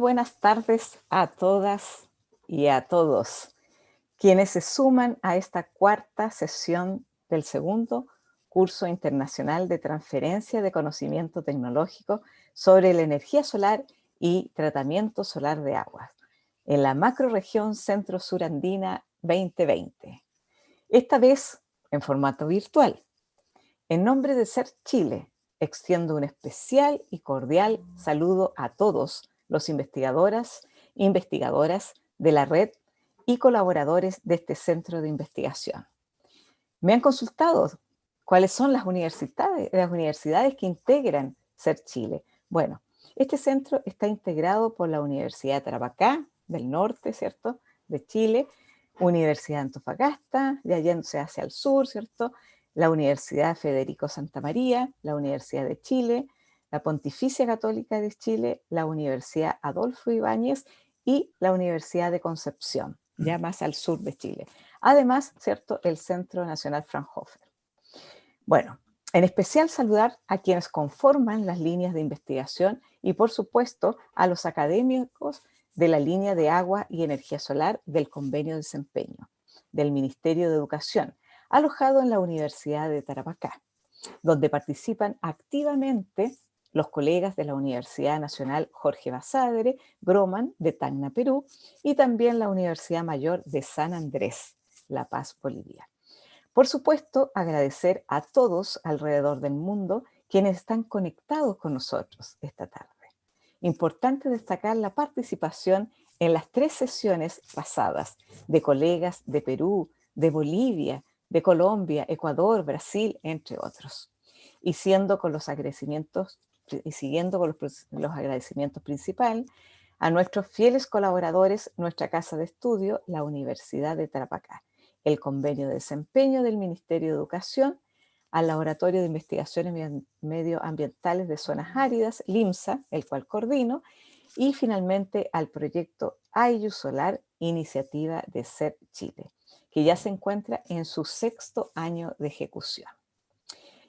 buenas tardes a todas y a todos quienes se suman a esta cuarta sesión del segundo curso internacional de transferencia de conocimiento tecnológico sobre la energía solar y tratamiento solar de aguas en la macrorregión Centro-Sur Andina 2020. Esta vez en formato virtual. En nombre de SER Chile, extiendo un especial y cordial saludo a todos los investigadoras de la red y colaboradores de este centro de investigación. Me han consultado cuáles son las universidades que integran SER Chile. Bueno, este centro está integrado por la Universidad de Tarapacá, del norte, ¿cierto?, de Chile, Universidad de Antofagasta, de yéndose hacia el sur, ¿cierto?, la Universidad Federico Santa María, la Universidad de Chile, la Pontificia Católica de Chile, la Universidad Adolfo Ibáñez y la Universidad de Concepción, ya más al sur de Chile. Además, ¿cierto?, el Centro Nacional Fraunhofer. Bueno, en especial saludar a quienes conforman las líneas de investigación y, por supuesto, a los académicos de la línea de agua y energía solar del Convenio de Desempeño del Ministerio de Educación, alojado en la Universidad de Tarapacá, donde participan activamente los colegas de la Universidad Nacional Jorge Basadre, Groman, de Tacna, Perú, y también la Universidad Mayor de San Andrés, La Paz, Bolivia. Por supuesto, agradecer a todos alrededor del mundo quienes están conectados con nosotros esta tarde. Importante destacar la participación en las 3 sesiones pasadas de colegas de Perú, de Bolivia, de Colombia, Ecuador, Brasil, entre otros. Y siguiendo con los agradecimientos principales a nuestros fieles colaboradores, nuestra casa de estudio, la Universidad de Tarapacá, el Convenio de Desempeño del Ministerio de Educación, al Laboratorio de Investigaciones Medioambientales de Zonas Áridas, LIMSA, el cual coordino, y finalmente al proyecto AIU Solar, iniciativa de SER Chile, que ya se encuentra en su 6º año de ejecución.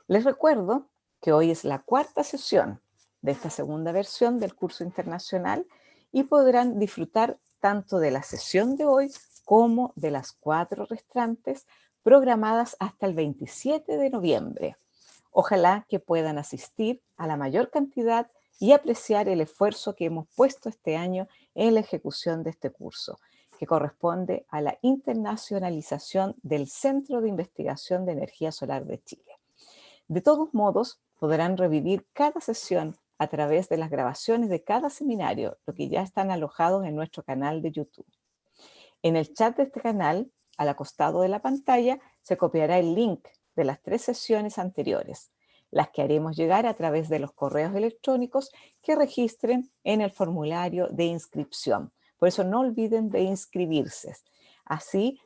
Les recuerdo que hoy es la 4ª sesión de esta segunda versión del curso internacional y podrán disfrutar tanto de la sesión de hoy como de las 4 restantes programadas hasta el 27 de noviembre. Ojalá que puedan asistir a la mayor cantidad y apreciar el esfuerzo que hemos puesto este año en la ejecución de este curso, que corresponde a la internacionalización del Centro de Investigación de Energía Solar de Chile. De todos modos, podrán revivir cada sesión a través de las grabaciones de cada seminario, lo que ya están alojados en nuestro canal de YouTube. En el chat de este canal, al acostado de la pantalla, se copiará el link de las 3 sesiones anteriores, las que haremos llegar a través de los correos electrónicos que registren en el formulario de inscripción. Por eso no olviden de inscribirse. Así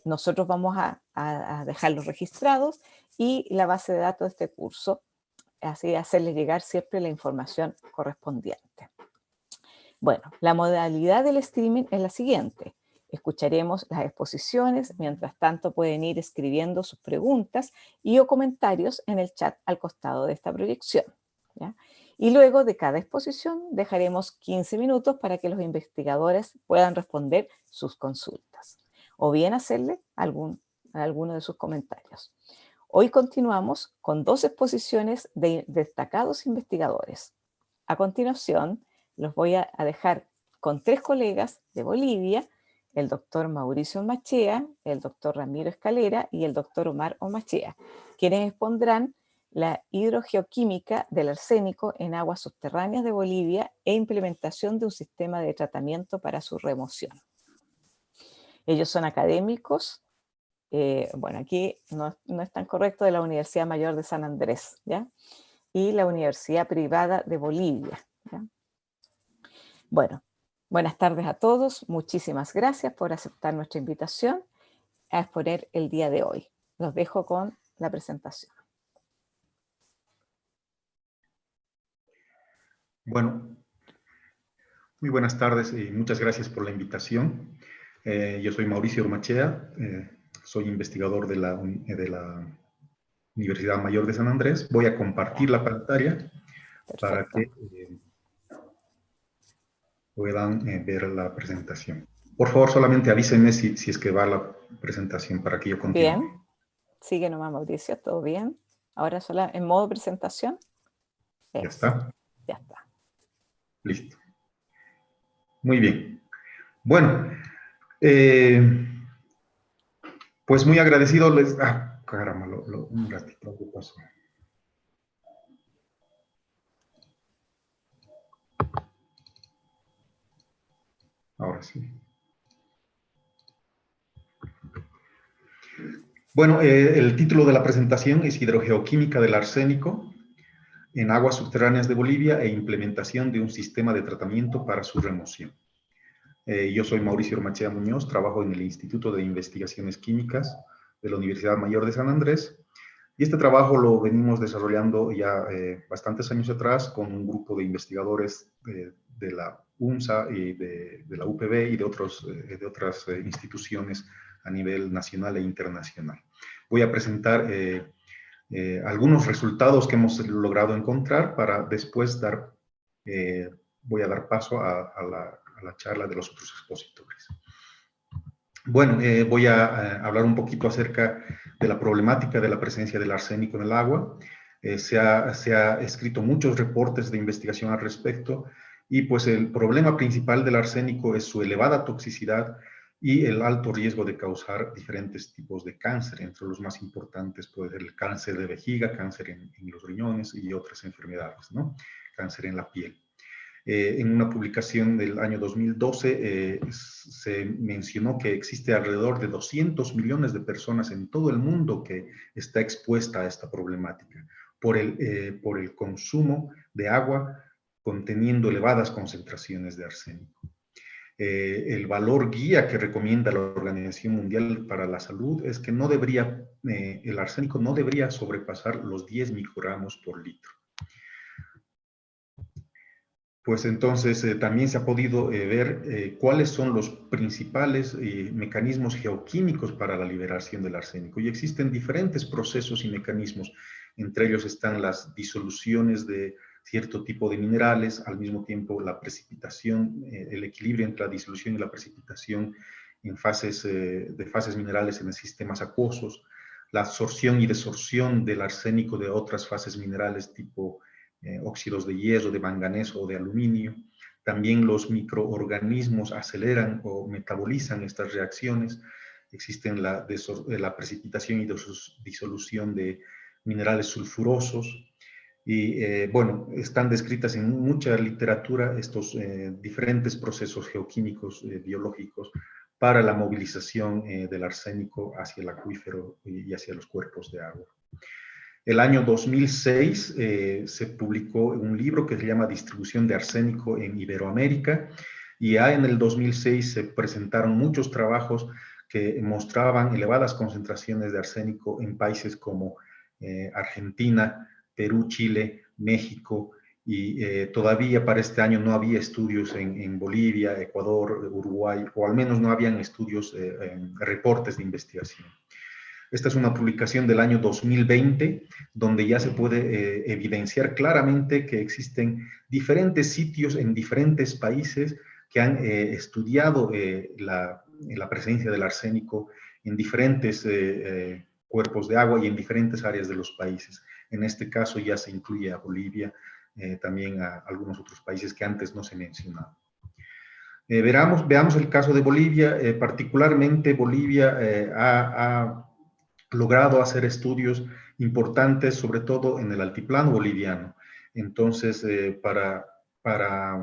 nosotros vamos a dejarlos registrados y la base de datos de este curso, así hacerles llegar siempre la información correspondiente. Bueno, la modalidad del streaming es la siguiente. Escucharemos las exposiciones, mientras tanto pueden ir escribiendo sus preguntas y o comentarios en el chat al costado de esta proyección, ¿ya? Y luego de cada exposición dejaremos 15 minutos para que los investigadores puedan responder sus consultas o bien hacerle alguno de sus comentarios. Hoy continuamos con 2 exposiciones de destacados investigadores. A continuación, los voy a dejar con 3 colegas de Bolivia, el doctor Mauricio Machea, el doctor Ramiro Escalera y el doctor Omar Omachea, quienes expondrán la hidrogeoquímica del arsénico en aguas subterráneas de Bolivia e implementación de un sistema de tratamiento para su remoción. Ellos son académicos, bueno, aquí no es tan correcto, de la Universidad Mayor de San Andrés, ¿ya? Y la Universidad Privada de Bolivia, ¿ya? Bueno, buenas tardes a todos. Muchísimas gracias por aceptar nuestra invitación a exponer el día de hoy. Los dejo con la presentación. Bueno, muy buenas tardes y muchas gracias por la invitación. Yo soy Mauricio Ormachea, soy investigador de la Universidad Mayor de San Andrés. Voy a compartir la pantalla. Perfecto. Para que puedan ver la presentación. Por favor, solamente avísenme si es que va la presentación para que yo continúe. Bien, sigue nomás Mauricio, todo bien. Ahora solo en modo presentación. ¿Ya Eso, está? ya está. Listo. Muy bien. Bueno, eh, pues muy agradecido les... Ah, caramba, un ratito, ¿qué pasó? Ahora sí. Bueno, el título de la presentación es Hidrogeoquímica del arsénico en aguas subterráneas de Bolivia e implementación de un sistema de tratamiento para su remoción. Yo soy Mauricio Ormachea Muñoz, trabajo en el Instituto de Investigaciones Químicas de la Universidad Mayor de San Andrés, y este trabajo lo venimos desarrollando ya bastantes años atrás con un grupo de investigadores de la UNSA y de la UPB y de otras instituciones a nivel nacional e internacional. Voy a presentar algunos resultados que hemos logrado encontrar para después voy a dar paso a la charla de los otros expositores. Bueno, voy a hablar un poquito acerca de la problemática de la presencia del arsénico en el agua. Se ha escrito muchos reportes de investigación al respecto y pues el problema principal del arsénico es su elevada toxicidad y el alto riesgo de causar diferentes tipos de cáncer. Entre los más importantes puede ser el cáncer de vejiga, cáncer en los riñones y otras enfermedades, ¿no? Cáncer en la piel. En una publicación del año 2012 se mencionó que existe alrededor de 200 millones de personas en todo el mundo que está expuesta a esta problemática por el consumo de agua conteniendo elevadas concentraciones de arsénico. El valor guía que recomienda la Organización Mundial para la Salud es que el arsénico no debería sobrepasar los 10 microgramos por litro. Pues entonces también se ha podido ver cuáles son los principales mecanismos geoquímicos para la liberación del arsénico. Y existen diferentes procesos y mecanismos. Entre ellos están las disoluciones de cierto tipo de minerales, al mismo tiempo la precipitación, el equilibrio entre la disolución y la precipitación en fases minerales en sistemas acuosos, la absorción y desorción del arsénico de otras fases minerales tipo óxidos de hierro, de manganeso o de aluminio. También los microorganismos aceleran o metabolizan estas reacciones. Existen la precipitación y disolución de minerales sulfurosos. Y bueno, están descritas en mucha literatura estos diferentes procesos geoquímicos biológicos para la movilización del arsénico hacia el acuífero y hacia los cuerpos de agua. El año 2006 se publicó un libro que se llama Distribución de arsénico en Iberoamérica, y ya en el 2006 se presentaron muchos trabajos que mostraban elevadas concentraciones de arsénico en países como Argentina, Perú, Chile, México, y todavía para este año no había estudios en Bolivia, Ecuador, Uruguay, o al menos no habían estudios, reportes de investigación. Esta es una publicación del año 2020, donde ya se puede evidenciar claramente que existen diferentes sitios en diferentes países que han estudiado la presencia del arsénico en diferentes cuerpos de agua y en diferentes áreas de los países. En este caso ya se incluye a Bolivia, también a algunos otros países que antes no se mencionaban. Veamos el caso de Bolivia. Particularmente Bolivia ha logrado hacer estudios importantes, sobre todo en el altiplano boliviano. Entonces, para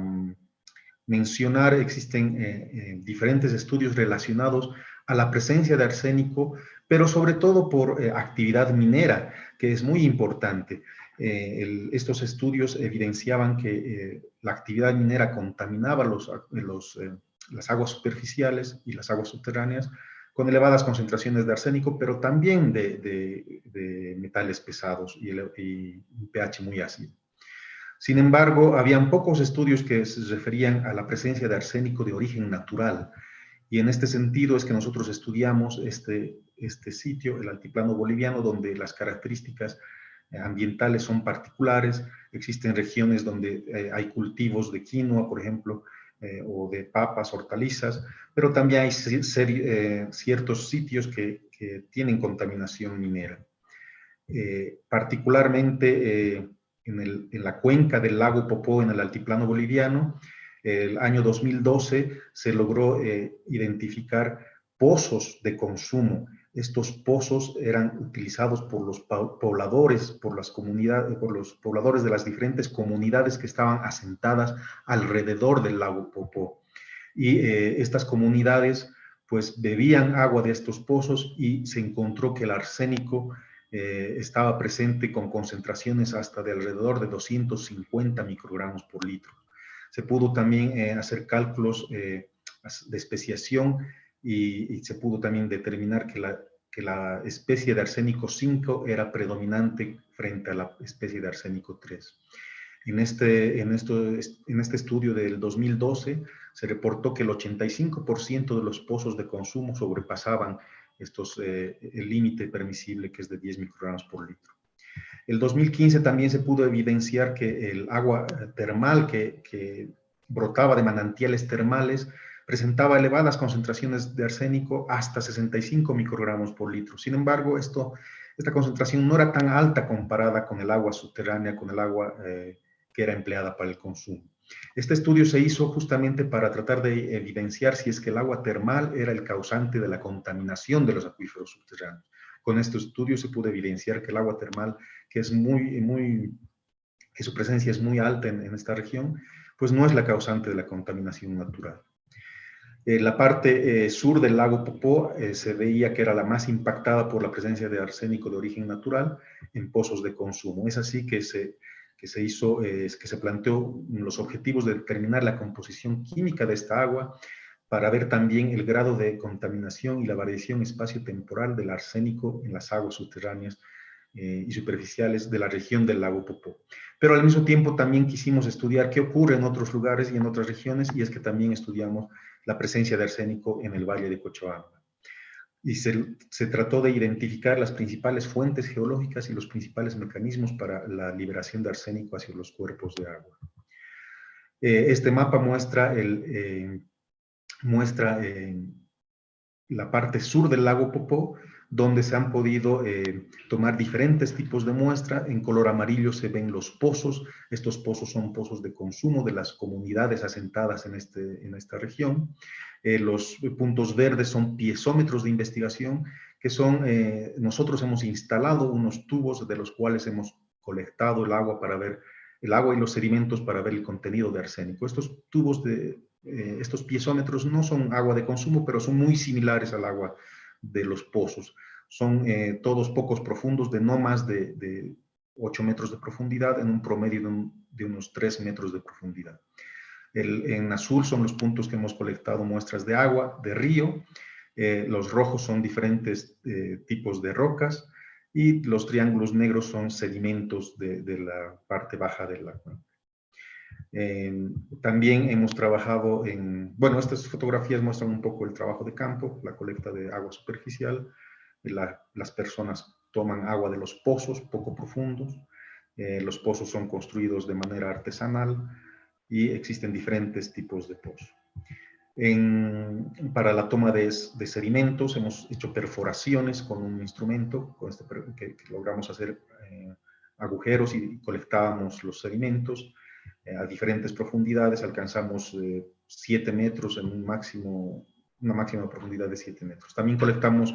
mencionar, existen diferentes estudios relacionados a la presencia de arsénico, pero sobre todo por actividad minera, que es muy importante. Estos estudios evidenciaban que la actividad minera contaminaba las aguas superficiales y las aguas subterráneas con elevadas concentraciones de arsénico, pero también de metales pesados y un pH muy ácido. Sin embargo, habían pocos estudios que se referían a la presencia de arsénico de origen natural. Y en este sentido es que nosotros estudiamos este sitio, el altiplano boliviano, donde las características ambientales son particulares. Existen regiones donde hay cultivos de quinoa, por ejemplo, o de papas, hortalizas, pero también hay ciertos sitios que tienen contaminación minera. Particularmente en la cuenca del lago Popó, en el altiplano boliviano, el año 2012 se logró identificar pozos de consumo. Estos pozos eran utilizados por los pobladores, por las comunidades, por los pobladores de las diferentes comunidades que estaban asentadas alrededor del lago Popó. Y estas comunidades pues bebían agua de estos pozos y se encontró que el arsénico estaba presente con concentraciones hasta de alrededor de 250 microgramos por litro. Se pudo también hacer cálculos de especiación y se pudo también determinar que la especie de arsénico 5 era predominante frente a la especie de arsénico 3. En este estudio del 2012 se reportó que el 85% de los pozos de consumo sobrepasaban el límite permisible, que es de 10 microgramos por litro. El 2015 también se pudo evidenciar que el agua termal que brotaba de manantiales termales presentaba elevadas concentraciones de arsénico hasta 65 microgramos por litro. Sin embargo, esta concentración no era tan alta comparada con el agua subterránea, con el agua que era empleada para el consumo. Este estudio se hizo justamente para tratar de evidenciar si es que el agua termal era el causante de la contaminación de los acuíferos subterráneos. Con este estudio se pudo evidenciar que el agua termal, que su presencia es muy alta en esta región, pues no es la causante de la contaminación natural. La parte sur del lago Popó se veía que era la más impactada por la presencia de arsénico de origen natural en pozos de consumo. Es así que se planteó los objetivos de determinar la composición química de esta agua para ver también el grado de contaminación y la variación espacio-temporal del arsénico en las aguas subterráneas y superficiales de la región del lago Popó. Pero al mismo tiempo también quisimos estudiar qué ocurre en otros lugares y en otras regiones, y es que también estudiamos la presencia de arsénico en el Valle de Cochabamba. Y se trató de identificar las principales fuentes geológicas y los principales mecanismos para la liberación de arsénico hacia los cuerpos de agua. Este mapa muestra la parte sur del lago Popó, donde se han podido tomar diferentes tipos de muestra. En color amarillo se ven los pozos. Estos pozos son pozos de consumo de las comunidades asentadas en esta región. Los puntos verdes son piezómetros de investigación, que son, nosotros hemos instalado unos tubos de los cuales hemos colectado el agua y los sedimentos para ver el contenido de arsénico. Estos tubos estos piezómetros no son agua de consumo, pero son muy similares al agua de los pozos. Son todos pocos profundos, de no más de 8 metros de profundidad, en un promedio de unos 3 metros de profundidad. En azul son los puntos que hemos colectado muestras de agua, de río. Los rojos son diferentes tipos de rocas, y los triángulos negros son sedimentos de la parte baja del lago. También hemos trabajado estas fotografías muestran un poco el trabajo de campo, la colecta de agua superficial. Las personas toman agua de los pozos poco profundos. Los pozos son construidos de manera artesanal y existen diferentes tipos de pozos. Para la toma de sedimentos hemos hecho perforaciones con un instrumento que logramos hacer agujeros y colectábamos los sedimentos a diferentes profundidades. Alcanzamos 7 metros en una máxima profundidad de 7 metros. También colectamos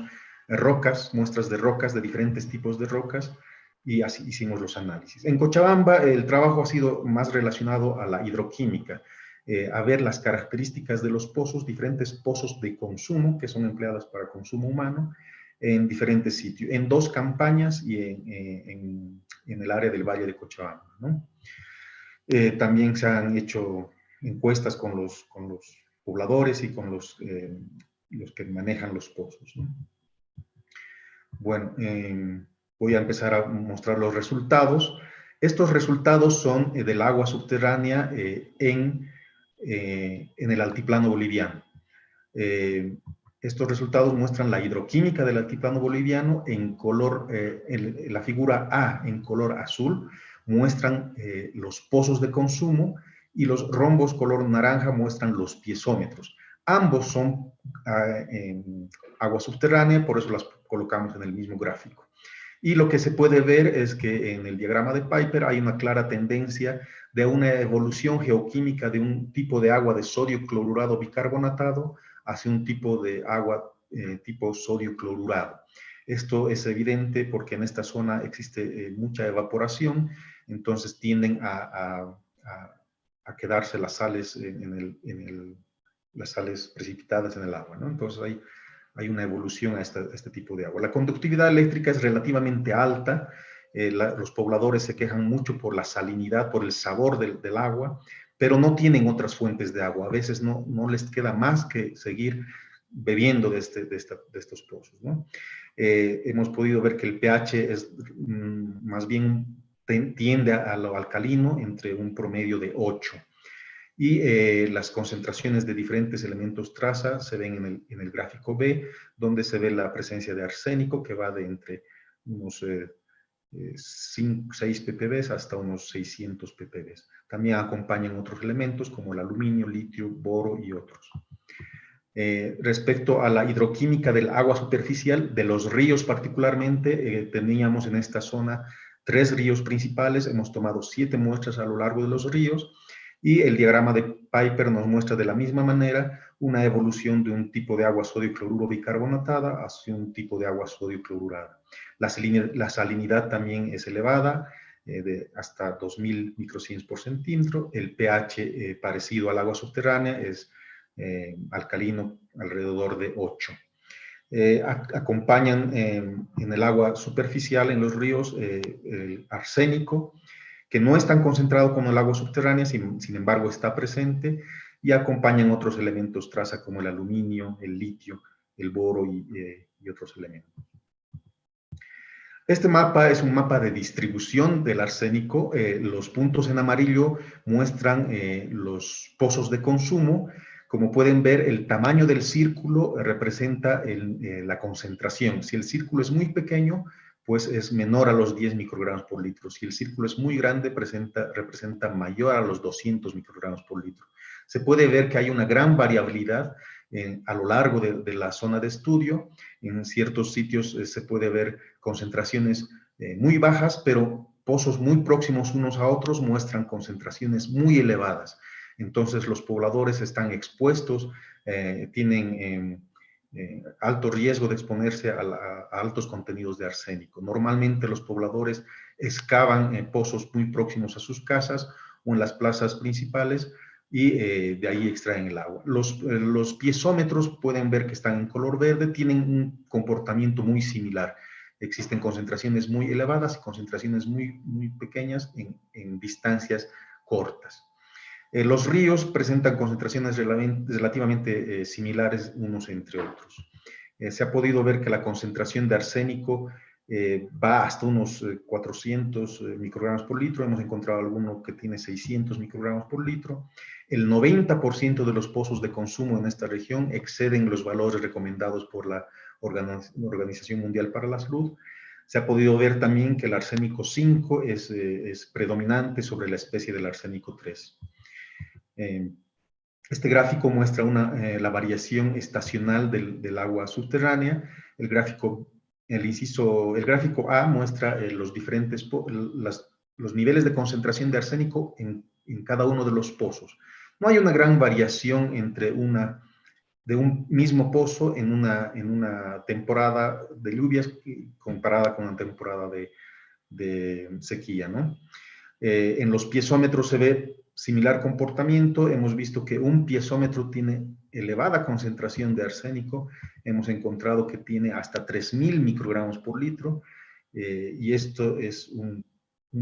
muestras de rocas, de diferentes tipos de rocas, y así hicimos los análisis. En Cochabamba el trabajo ha sido más relacionado a la hidroquímica, a ver las características de los pozos, diferentes pozos de consumo que son empleados para consumo humano en diferentes sitios, en 2 campañas y en el área del Valle de Cochabamba, ¿no? También se han hecho encuestas con los pobladores y con los que manejan los pozos, ¿no? Bueno, voy a empezar a mostrar los resultados. Estos resultados son del agua subterránea en el altiplano boliviano. Estos resultados muestran la hidroquímica del altiplano boliviano en color, la figura A en color azul muestran los pozos de consumo, y los rombos color naranja muestran los piezómetros. Ambos son agua subterránea, por eso las colocamos en el mismo gráfico. Y lo que se puede ver es que en el diagrama de Piper hay una clara tendencia de una evolución geoquímica de un tipo de agua de sodio clorurado bicarbonatado hacia un tipo de agua tipo sodio clorurado. Esto es evidente porque en esta zona existe mucha evaporación, entonces tienden a quedarse las sales, las sales precipitadas en el agua, ¿no? Entonces hay una evolución a este tipo de agua. La conductividad eléctrica es relativamente alta. Los pobladores se quejan mucho por la salinidad, por el sabor del agua, pero no tienen otras fuentes de agua. A veces no les queda más que seguir bebiendo de estos pozos, ¿no? Hemos podido ver que el pH es más bien tiende a lo alcalino entre un promedio de 8. Y las concentraciones de diferentes elementos traza se ven en el gráfico B, donde se ve la presencia de arsénico, que va de entre unos 6 ppb hasta unos 600 ppb. También acompañan otros elementos como el aluminio, litio, boro y otros. Respecto a la hidroquímica del agua superficial, de los ríos particularmente, teníamos en esta zona 3 ríos principales, hemos tomado 7 muestras a lo largo de los ríos, y el diagrama de Piper nos muestra de la misma manera una evolución de un tipo de agua sodio cloruro bicarbonatada hacia un tipo de agua sodio clorurada. La salinidad también es elevada, de hasta 2000 microsiemens por centímetro. El pH parecido al agua subterránea es alcalino alrededor de 8. Acompañan en el agua superficial, en los ríos, el arsénico, que no es tan concentrado como el agua subterránea, sin embargo está presente, y acompañan otros elementos traza como el aluminio, el litio, el boro y otros elementos. Este mapa es un mapa de distribución del arsénico. Los puntos en amarillo muestran los pozos de consumo. Como pueden ver, el tamaño del círculo representa la concentración. Si el círculo es muy pequeño, pues es menor a los 10 microgramos por litro. Si el círculo es muy grande, representa mayor a los 200 microgramos por litro. Se puede ver que hay una gran variabilidad a lo largo de la zona de estudio. En ciertos sitios se puede ver concentraciones muy bajas, pero pozos muy próximos unos a otros muestran concentraciones muy elevadas. Entonces los pobladores están expuestos, tienen alto riesgo de exponerse a altos contenidos de arsénico. Normalmente los pobladores excavan pozos muy próximos a sus casas o en las plazas principales y de ahí extraen el agua. Los piezómetros pueden ver que están en color verde, tienen un comportamiento muy similar. Existen concentraciones muy elevadas y concentraciones muy pequeñas en distancias cortas. Los ríos presentan concentraciones relativamente similares unos entre otros. Se ha podido ver que la concentración de arsénico va hasta unos 400 microgramos por litro. Hemos encontrado alguno que tiene 600 microgramos por litro. El 90% de los pozos de consumo en esta región exceden los valores recomendados por la Organización Mundial para la Salud. Se ha podido ver también que el arsénico 5 es predominante sobre la especie del arsénico 3. Este gráfico muestra la variación estacional del agua subterránea. El gráfico A muestra los niveles de concentración de arsénico en cada uno de los pozos. No hay una gran variación entre de un mismo pozo en una temporada de lluvias comparada con una temporada de sequía, ¿no? En los piezómetros se ve similar comportamiento. Hemos visto que un piezómetro tiene elevada concentración de arsénico. Hemos encontrado que tiene hasta 3000 microgramos por litro. Y esto es un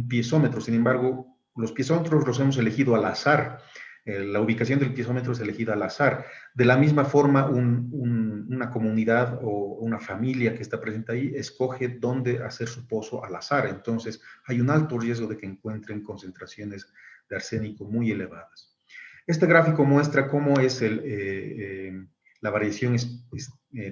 piezómetro. Sin embargo, los piezómetros los hemos elegido al azar. La ubicación del piezómetro es elegida al azar. De la misma forma, una comunidad o una familia que está presente ahí escoge dónde hacer su pozo al azar. Entonces, hay un alto riesgo de que encuentren concentraciones de arsénico muy elevadas. Este gráfico muestra cómo es la variación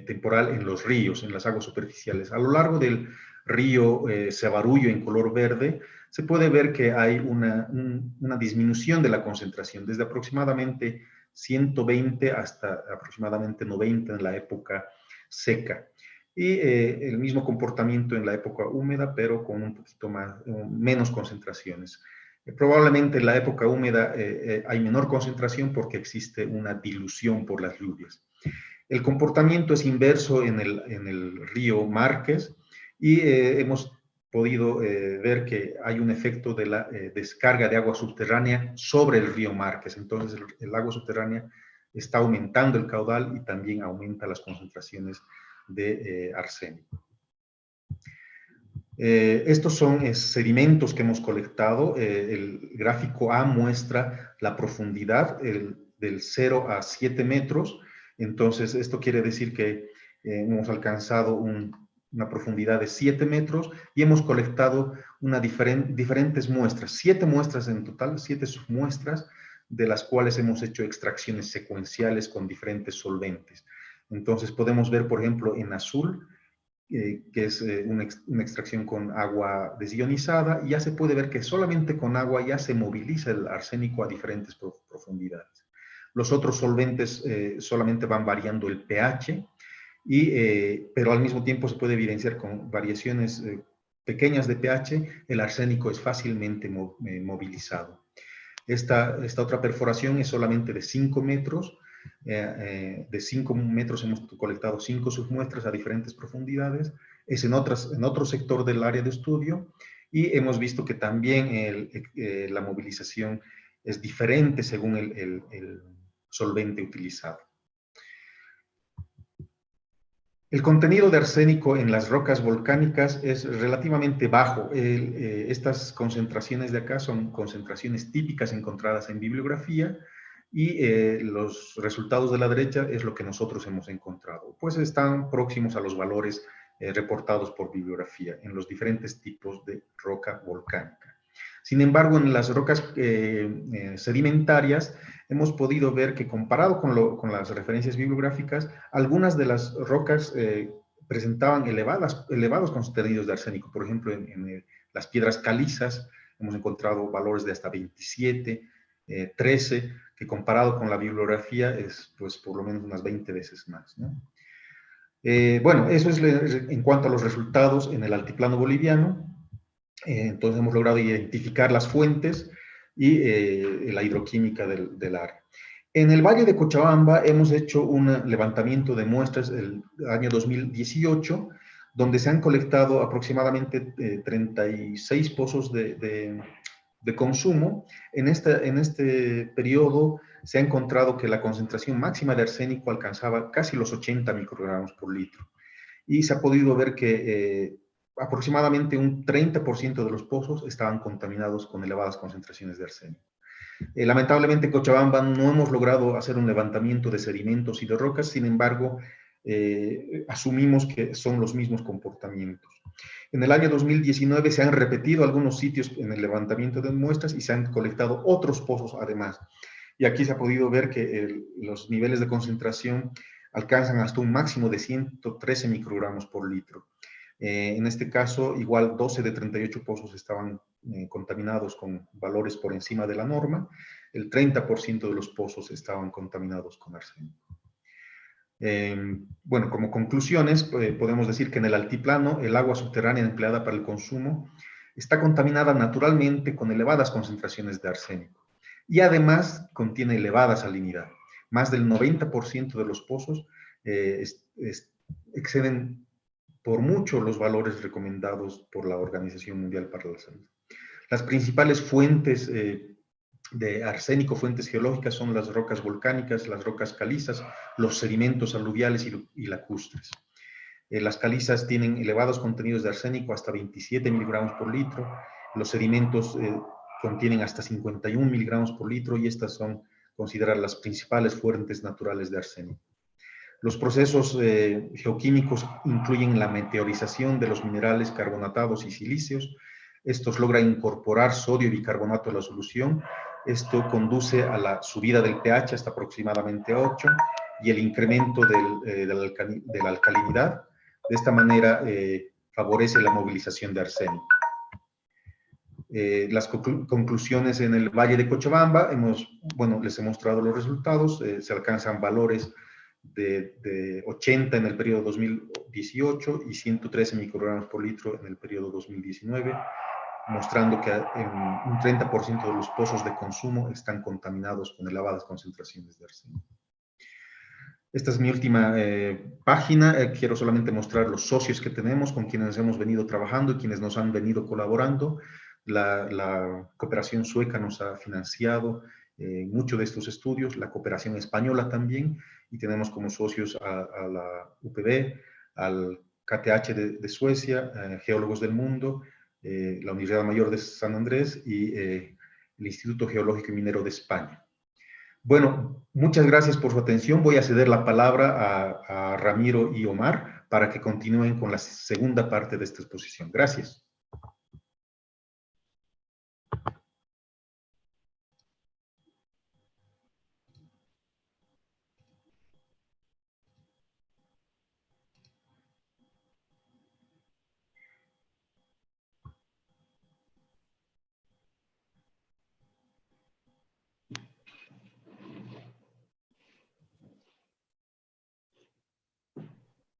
temporal en los ríos, en las aguas superficiales. A lo largo del río Cebarullo en color verde, se puede ver que hay una disminución de la concentración, desde aproximadamente 120 hasta aproximadamente 90 en la época seca. Y el mismo comportamiento en la época húmeda, pero con un poquito menos concentraciones. Probablemente en la época húmeda hay menor concentración porque existe una dilución por las lluvias. El comportamiento es inverso en el río Márquez y hemos podido ver que hay un efecto de la descarga de agua subterránea sobre el río Márquez. Entonces, el agua subterránea está aumentando el caudal y también aumenta las concentraciones de arsénico. Estos son sedimentos que hemos colectado. El gráfico A muestra la profundidad del 0 a 7 metros. Entonces, esto quiere decir que hemos alcanzado una profundidad de 7 metros y hemos colectado diferentes muestras, 7 muestras en total, 7 submuestras, de las cuales hemos hecho extracciones secuenciales con diferentes solventes. Entonces, podemos ver, por ejemplo, en azul, que es una extracción con agua desionizada, y ya se puede ver que solamente con agua ya se moviliza el arsénico a diferentes profundidades. Los otros solventes solamente van variando el pH, pero al mismo tiempo se puede evidenciar con variaciones pequeñas de pH, el arsénico es fácilmente movilizado. Esta otra perforación es solamente de 5 metros, de 5 metros hemos colectado 5 submuestras a diferentes profundidades, es en otro sector del área de estudio, y hemos visto que también la movilización es diferente según el solvente utilizado. El contenido de arsénico en las rocas volcánicas es relativamente bajo. Estas concentraciones de acá son concentraciones típicas encontradas en bibliografía, y los resultados de la derecha es lo que nosotros hemos encontrado. Pues están próximos a los valores reportados por bibliografía en los diferentes tipos de roca volcánica. Sin embargo, en las rocas sedimentarias hemos podido ver que, comparado con las referencias bibliográficas, algunas de las rocas presentaban elevados contenidos de arsénico. Por ejemplo, en las piedras calizas hemos encontrado valores de hasta 27, 13, que comparado con la bibliografía es pues por lo menos unas 20 veces más, ¿no? Bueno, eso es en cuanto a los resultados en el altiplano boliviano. Entonces hemos logrado identificar las fuentes y la hidroquímica del área. En el Valle de Cochabamba hemos hecho un levantamiento de muestras el año 2018, donde se han colectado aproximadamente 36 pozos de consumo. En este periodo se ha encontrado que la concentración máxima de arsénico alcanzaba casi los 80 microgramos por litro. Y se ha podido ver que aproximadamente un 30% de los pozos estaban contaminados con elevadas concentraciones de arsénico. Lamentablemente en Cochabamba no hemos logrado hacer un levantamiento de sedimentos y de rocas, sin embargo, asumimos que son los mismos comportamientos. En el año 2019 se han repetido algunos sitios en el levantamiento de muestras y se han colectado otros pozos además. Y aquí se ha podido ver que los niveles de concentración alcanzan hasta un máximo de 113 microgramos por litro. En este caso, igual 12 de 38 pozos estaban contaminados con valores por encima de la norma. El 30% de los pozos estaban contaminados con arsénico. Bueno, como conclusiones, podemos decir que en el altiplano el agua subterránea empleada para el consumo está contaminada naturalmente con elevadas concentraciones de arsénico y además contiene elevada salinidad. Más del 90% de los pozos exceden por mucho los valores recomendados por la Organización Mundial para la Salud. Las principales fuentes de arsénico, fuentes geológicas, son las rocas volcánicas, las rocas calizas, los sedimentos aluviales y lacustres. Las calizas tienen elevados contenidos de arsénico, hasta 27 miligramos por litro. Los sedimentos contienen hasta 51 miligramos por litro, y estas son consideradas las principales fuentes naturales de arsénico. Los procesos geoquímicos incluyen la meteorización de los minerales carbonatados y silíceos. Estos logran incorporar sodio y bicarbonato a la solución. Esto conduce a la subida del pH hasta aproximadamente 8 y el incremento de la alcalinidad. De esta manera favorece la movilización de arsénico. Las conclusiones en el Valle de Cochabamba, les he mostrado los resultados, se alcanzan valores de 80 en el periodo 2018 y 113 microgramos por litro en el periodo 2019, mostrando que un 30% de los pozos de consumo están contaminados con elevadas concentraciones de arsénico. Esta es mi última página. Quiero solamente mostrar los socios que tenemos, con quienes hemos venido trabajando y quienes nos han venido colaborando. La cooperación sueca nos ha financiado muchos de estos estudios, la cooperación española también, y tenemos como socios a la UPB, al KTH de Suecia, Geólogos del Mundo, la Universidad Mayor de San Andrés y el Instituto Geológico y Minero de España. Bueno, muchas gracias por su atención. Voy a ceder la palabra a Ramiro y Omar para que continúen con la segunda parte de esta exposición. Gracias.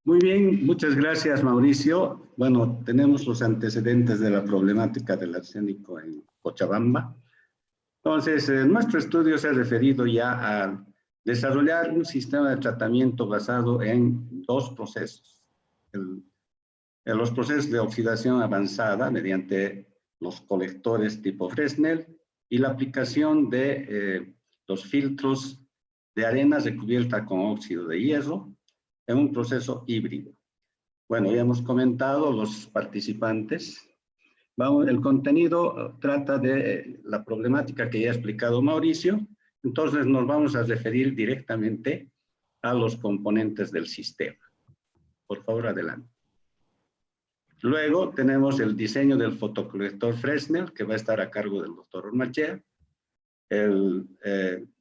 Muy bien, muchas gracias, Mauricio. Bueno, tenemos los antecedentes de la problemática del arsénico en Cochabamba. Entonces, nuestro estudio se ha referido ya a desarrollar un sistema de tratamiento basado en dos procesos. En los procesos de oxidación avanzada mediante los colectores tipo Fresnel y la aplicación de los filtros de arena recubierta con óxido de hierro en un proceso híbrido. Bueno, ya hemos comentado los participantes. El contenido trata de la problemática que ya ha explicado Mauricio, entonces nos vamos a referir directamente a los componentes del sistema. Por favor, adelante. Luego tenemos el diseño del fotocolector Fresnel, que va a estar a cargo del doctor Ormachea,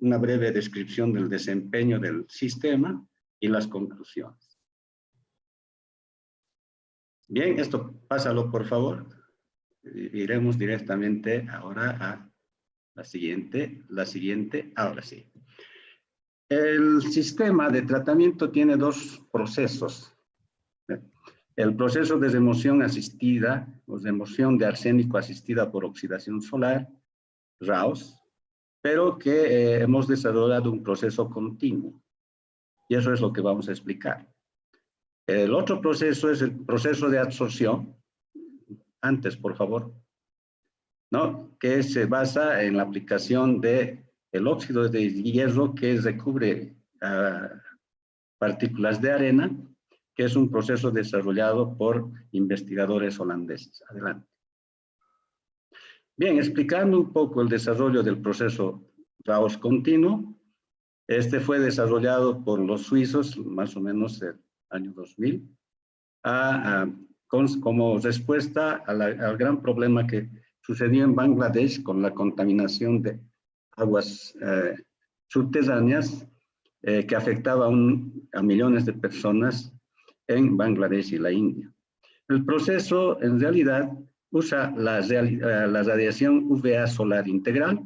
una breve descripción del desempeño del sistema y las conclusiones. Bien, esto pásalo por favor. Iremos directamente ahora a la siguiente, ahora sí. El sistema de tratamiento tiene dos procesos. El proceso de remoción asistida, o remoción de arsénico asistida por oxidación solar, RAOS, pero que hemos desarrollado un proceso continuo. Y eso es lo que vamos a explicar. El otro proceso es el proceso de absorción. Antes, por favor. ¿No? Que se basa en la aplicación del óxido de hierro que recubre partículas de arena, que es un proceso desarrollado por investigadores holandeses. Adelante. Bien, explicando un poco el desarrollo del proceso RAOS continuo. Este fue desarrollado por los suizos más o menos el año 2000 como respuesta al gran problema que sucedió en Bangladesh con la contaminación de aguas subterráneas que afectaba a millones de personas en Bangladesh y la India. El proceso en realidad usa la radiación UVA solar integral,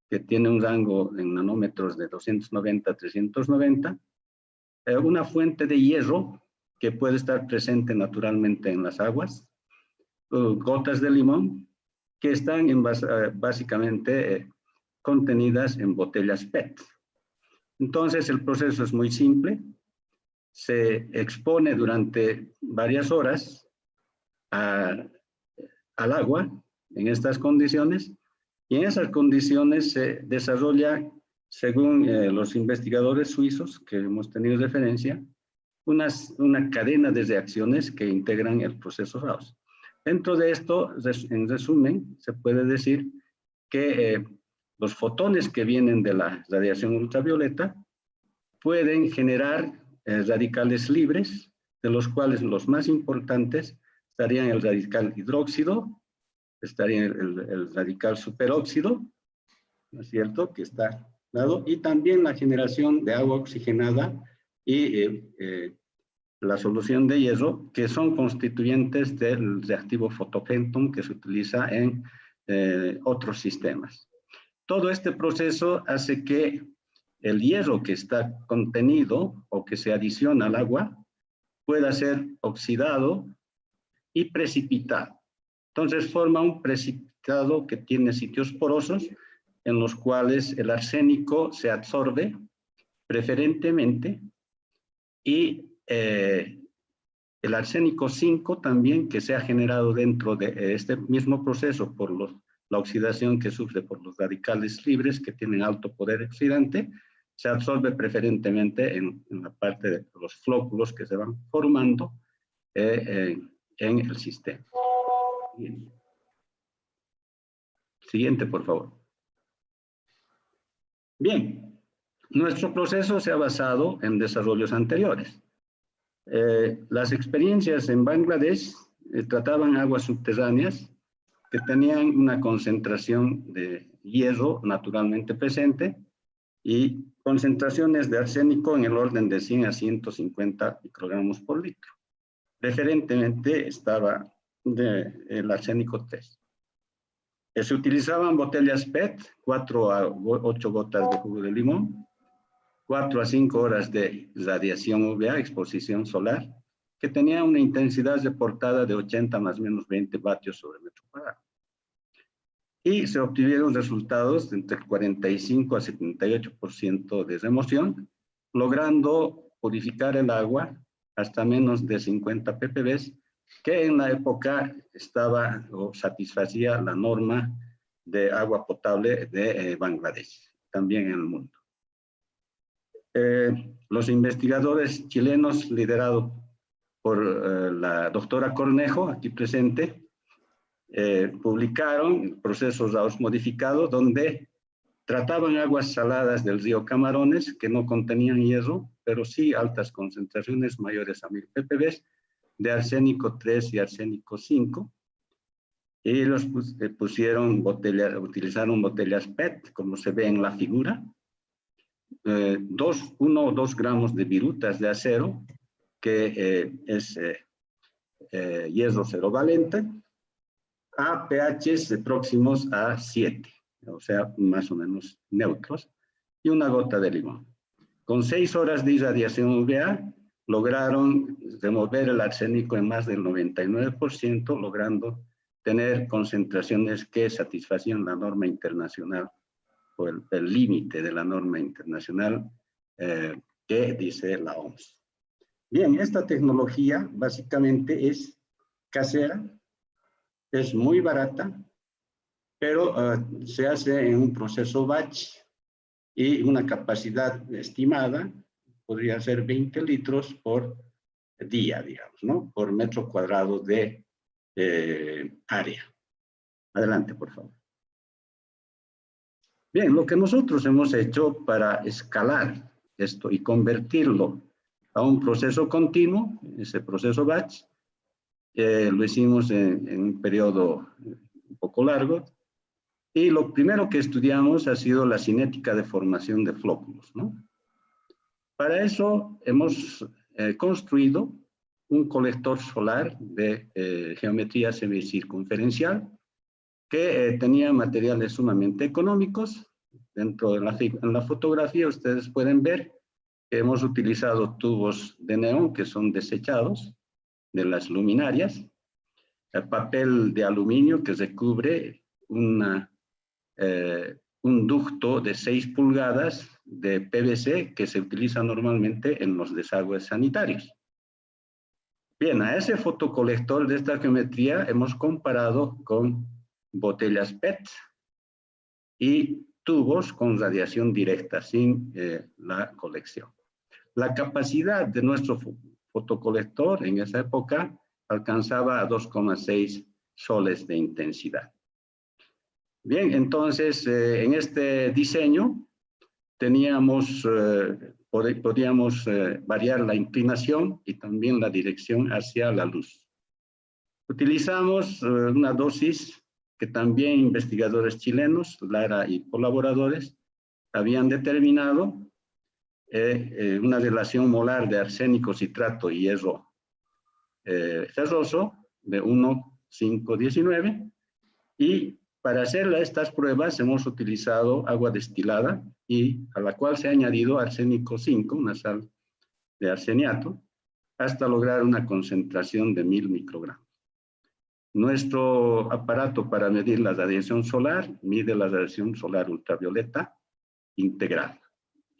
que tiene un rango en nanómetros de 290 a 390, una fuente de hierro que puede estar presente naturalmente en las aguas, gotas de limón que están básicamente contenidas en botellas PET. Entonces el proceso es muy simple, se expone durante varias horas al agua en estas condiciones. Y en esas condiciones se desarrolla, según los investigadores suizos que hemos tenido referencia, una cadena de reacciones que integran el proceso RAOS. Dentro de esto, en resumen, se puede decir que los fotones que vienen de la radiación ultravioleta pueden generar radicales libres, de los cuales los más importantes estarían el radical hidróxido, estaría el radical superóxido, ¿no es cierto?, que está dado, y también la generación de agua oxigenada y la solución de hierro, que son constituyentes del reactivo fotopentón que se utiliza en otros sistemas. Todo este proceso hace que el hierro que está contenido o que se adiciona al agua pueda ser oxidado y precipitado. Entonces forma un precipitado que tiene sitios porosos en los cuales el arsénico se absorbe preferentemente y el arsénico 5 también, que se ha generado dentro de este mismo proceso por la oxidación que sufre por los radicales libres que tienen alto poder oxidante, se absorbe preferentemente en la parte de los flóculos que se van formando en el sistema. Bien. Siguiente, por favor. Bien, nuestro proceso se ha basado en desarrollos anteriores. Las experiencias en Bangladesh trataban aguas subterráneas que tenían una concentración de hierro naturalmente presente y concentraciones de arsénico en el orden de 100 a 150 microgramos por litro. Preferentemente estaba el arsénico 3. Se utilizaban botellas PET, 4 a 8 gotas de jugo de limón, 4 a 5 horas de radiación UVA, exposición solar, que tenía una intensidad reportada de 80 más o menos 20 vatios sobre metro cuadrado. Y se obtuvieron resultados de entre 45 a 78% de remoción, logrando purificar el agua hasta menos de 50 ppb, que en la época estaba o satisfacía la norma de agua potable de Bangladesh, también en el mundo. Los investigadores chilenos, liderados por la doctora Cornejo, aquí presente, publicaron procesos Raos modificados donde trataban aguas saladas del río Camarones que no contenían hierro, pero sí altas concentraciones mayores a 1000 ppb de arsénico 3 y arsénico 5, y los utilizaron botellas PET, como se ve en la figura, 1 o 2 gramos de virutas de acero, que es hierro cero valente, a pHs próximos a 7, o sea, más o menos neutros, y una gota de limón. Con 6 horas de irradiación UVA, lograron remover el arsénico en más del 99%, logrando tener concentraciones que satisfacían la norma internacional, o el límite de la norma internacional que dice la OMS. Bien, esta tecnología básicamente es casera, es muy barata, pero se hace en un proceso batch y una capacidad estimada podría ser 20 litros por día, digamos, ¿no? Por metro cuadrado de área. Adelante, por favor. Bien, lo que nosotros hemos hecho para escalar esto y convertirlo a un proceso continuo, ese proceso batch, lo hicimos en un periodo un poco largo, y lo primero que estudiamos ha sido la cinética de formación de flóculos, ¿no? Para eso hemos construido un colector solar de geometría semicircunferencial que tenía materiales sumamente económicos. Dentro de la fotografía ustedes pueden ver que hemos utilizado tubos de neón que son desechados de las luminarias, el papel de aluminio que recubre un ducto de 6 pulgadas de PVC que se utiliza normalmente en los desagües sanitarios. Bien, a ese fotocolector de esta geometría hemos comparado con botellas PET y tubos con radiación directa, sin la colección. La capacidad de nuestro fotocolector en esa época alcanzaba a 2,6 soles de intensidad. Bien, entonces en este diseño teníamos, podíamos variar la inclinación y también la dirección hacia la luz. Utilizamos una dosis que también investigadores chilenos, Lara y colaboradores, habían determinado una relación molar de arsénico, citrato y hierro ferroso de 1,519, y Para hacer estas pruebas hemos utilizado agua destilada y a la cual se ha añadido arsénico 5, una sal de arseniato, hasta lograr una concentración de 1000 microgramos. Nuestro aparato para medir la radiación solar mide la radiación solar ultravioleta integral.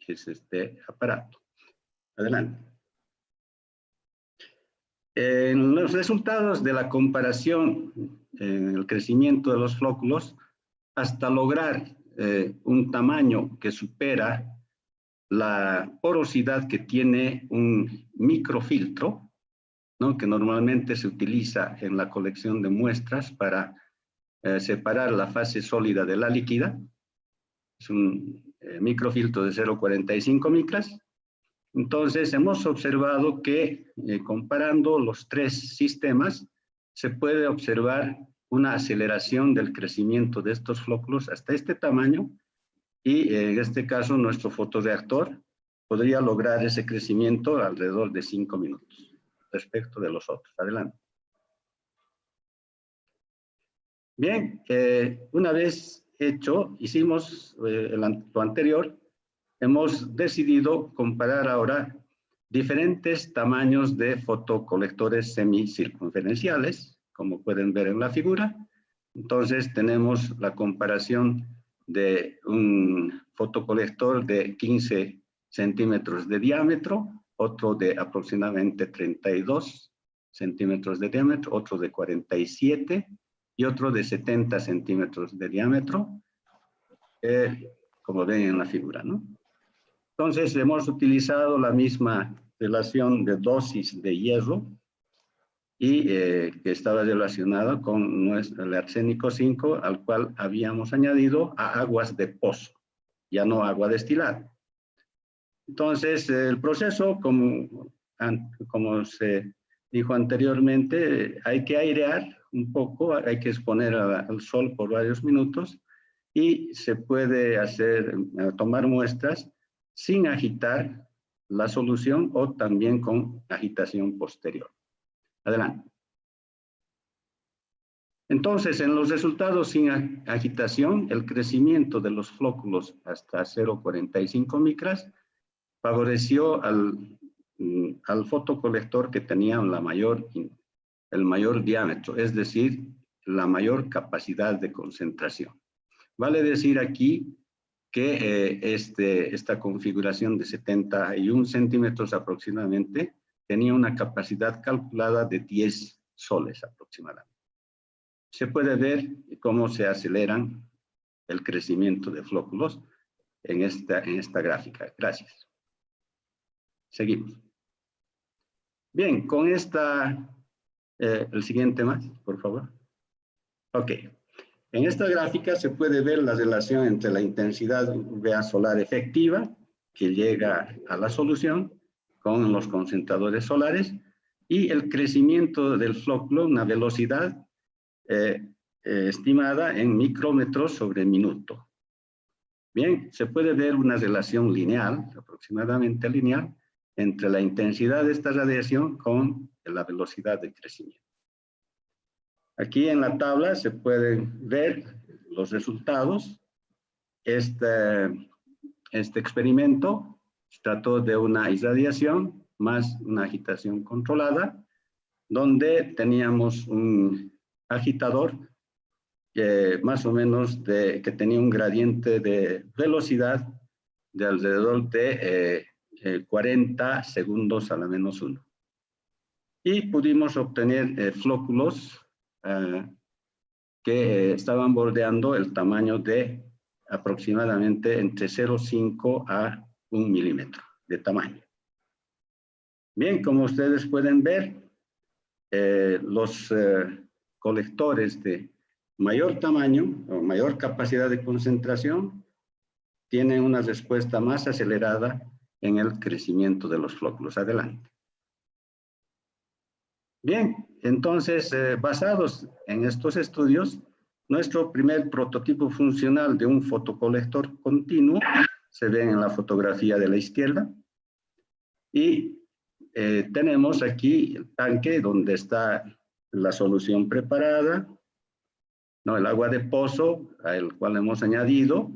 Es este aparato. Adelante. En los resultados de la comparación en el crecimiento de los flóculos, hasta lograr un tamaño que supera la porosidad que tiene un microfiltro, ¿no?, que normalmente se utiliza en la colección de muestras para separar la fase sólida de la líquida. Es un microfiltro de 0,45 micras. Entonces, hemos observado que comparando los tres sistemas, se puede observar una aceleración del crecimiento de estos flóculos hasta este tamaño, y en este caso nuestro fotoreactor podría lograr ese crecimiento alrededor de 5 minutos respecto de los otros. Adelante. Bien, una vez hecho, hicimos lo anterior, hemos decidido comparar ahora diferentes tamaños de fotocolectores semicircunferenciales, como pueden ver en la figura. Entonces tenemos la comparación de un fotocolector de 15 centímetros de diámetro, otro de aproximadamente 32 centímetros de diámetro, otro de 47 y otro de 70 centímetros de diámetro, como ven en la figura, ¿no? Entonces hemos utilizado la misma relación de dosis de hierro y que estaba relacionada con el arsénico 5, al cual habíamos añadido a aguas de pozo, ya no agua destilada. Entonces, el proceso, como se dijo anteriormente, hay que airear un poco, hay que exponer al sol por varios minutos y se puede tomar muestras sin agitar la solución o también con agitación posterior. Adelante. Entonces, en los resultados sin agitación, el crecimiento de los flóculos hasta 0,45 micras favoreció al fotocolector que tenía el mayor diámetro, es decir, la mayor capacidad de concentración. Vale decir aquí que esta configuración de 71 centímetros aproximadamente tenía una capacidad calculada de 10 soles aproximadamente. Se puede ver cómo se aceleran el crecimiento de flóculos en esta gráfica. Gracias. Seguimos. Bien, con el siguiente más, por favor. Ok. En esta gráfica se puede ver la relación entre la intensidad UVA solar efectiva, que llega a la solución, con los concentradores solares, y el crecimiento del flóculo, una velocidad estimada en micrómetros sobre minuto. Bien, se puede ver una relación lineal, aproximadamente lineal, entre la intensidad de esta radiación con la velocidad de crecimiento. Aquí en la tabla se pueden ver los resultados. Este experimento se trató de una irradiación más una agitación controlada, donde teníamos un agitador más o menos que tenía un gradiente de velocidad de alrededor de 40 segundos a la menos 1. Y pudimos obtener flóculos que estaban bordeando el tamaño de aproximadamente entre 0,5 a 1 milímetro de tamaño. Bien, como ustedes pueden ver, los colectores de mayor tamaño o mayor capacidad de concentración tienen una respuesta más acelerada en el crecimiento de los flóculos. Adelante. Bien, entonces, basados en estos estudios, nuestro primer prototipo funcional de un fotocolector continuo se ve en la fotografía de la izquierda. Y tenemos aquí el tanque donde está la solución preparada, ¿no? El agua de pozo, al cual hemos añadido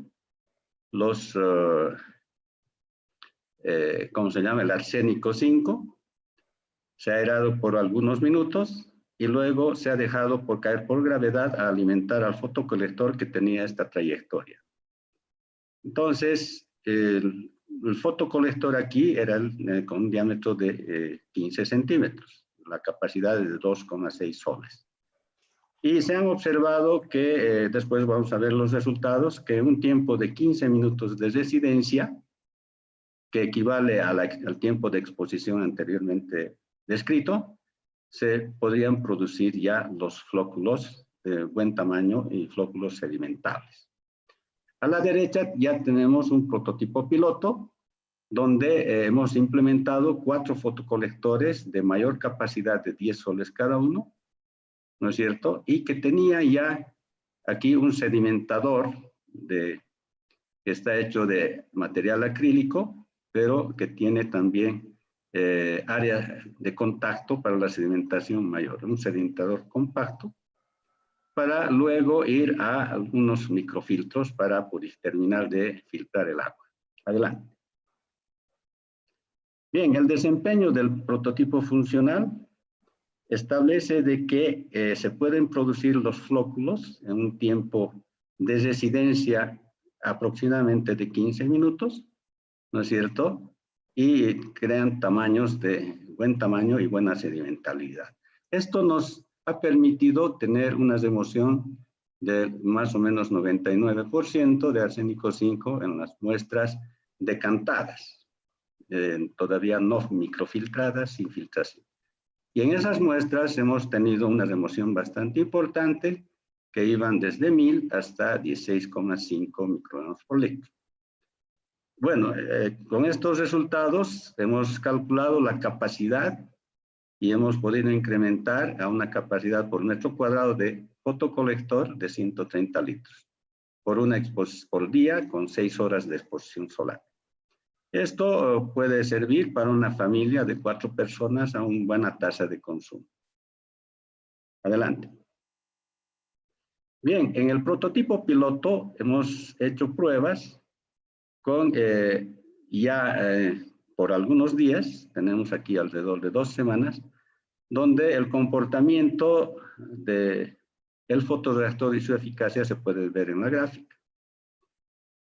los, ¿cómo se llama? El arsénico 5, se ha aerado por algunos minutos y luego se ha dejado por caer por gravedad a alimentar al fotocolector que tenía esta trayectoria. Entonces, el fotocolector aquí era con un diámetro de 15 centímetros, la capacidad de 2,6 soles. Y se han observado que, después vamos a ver los resultados, que un tiempo de 15 minutos de residencia, que equivale al tiempo de exposición anteriormente descrito, se podrían producir ya los flóculos de buen tamaño y flóculos sedimentables. A la derecha ya tenemos un prototipo piloto donde hemos implementado 4 fotocolectores de mayor capacidad de 10 soles cada uno, ¿no es cierto? Y que tenía ya aquí un sedimentador que está hecho de material acrílico, pero que tiene también área de contacto para la sedimentación mayor, un sedimentador compacto, para luego ir a algunos microfiltros para terminar de filtrar el agua. Adelante. Bien, el desempeño del prototipo funcional establece de que se pueden producir los flóculos en un tiempo de residencia aproximadamente de 15 minutos, ¿no es cierto? Y crean tamaños de buen tamaño y buena sedimentalidad. Esto nos ha permitido tener una remoción de más o menos 99% de arsénico 5 en las muestras decantadas, todavía no microfiltradas, sin filtración. Y en esas muestras hemos tenido una remoción bastante importante, que iban desde 1000 hasta 16,5 microgramos por litro. Bueno, con estos resultados hemos calculado la capacidad y hemos podido incrementar a una capacidad por metro cuadrado de fotocolector de 130 litros por día con 6 horas de exposición solar. Esto puede servir para una familia de 4 personas a una buena tasa de consumo. Adelante. Bien, en el prototipo piloto hemos hecho pruebas con por algunos días, tenemos aquí alrededor de 2 semanas, donde el comportamiento del fotorreactor y su eficacia se puede ver en la gráfica.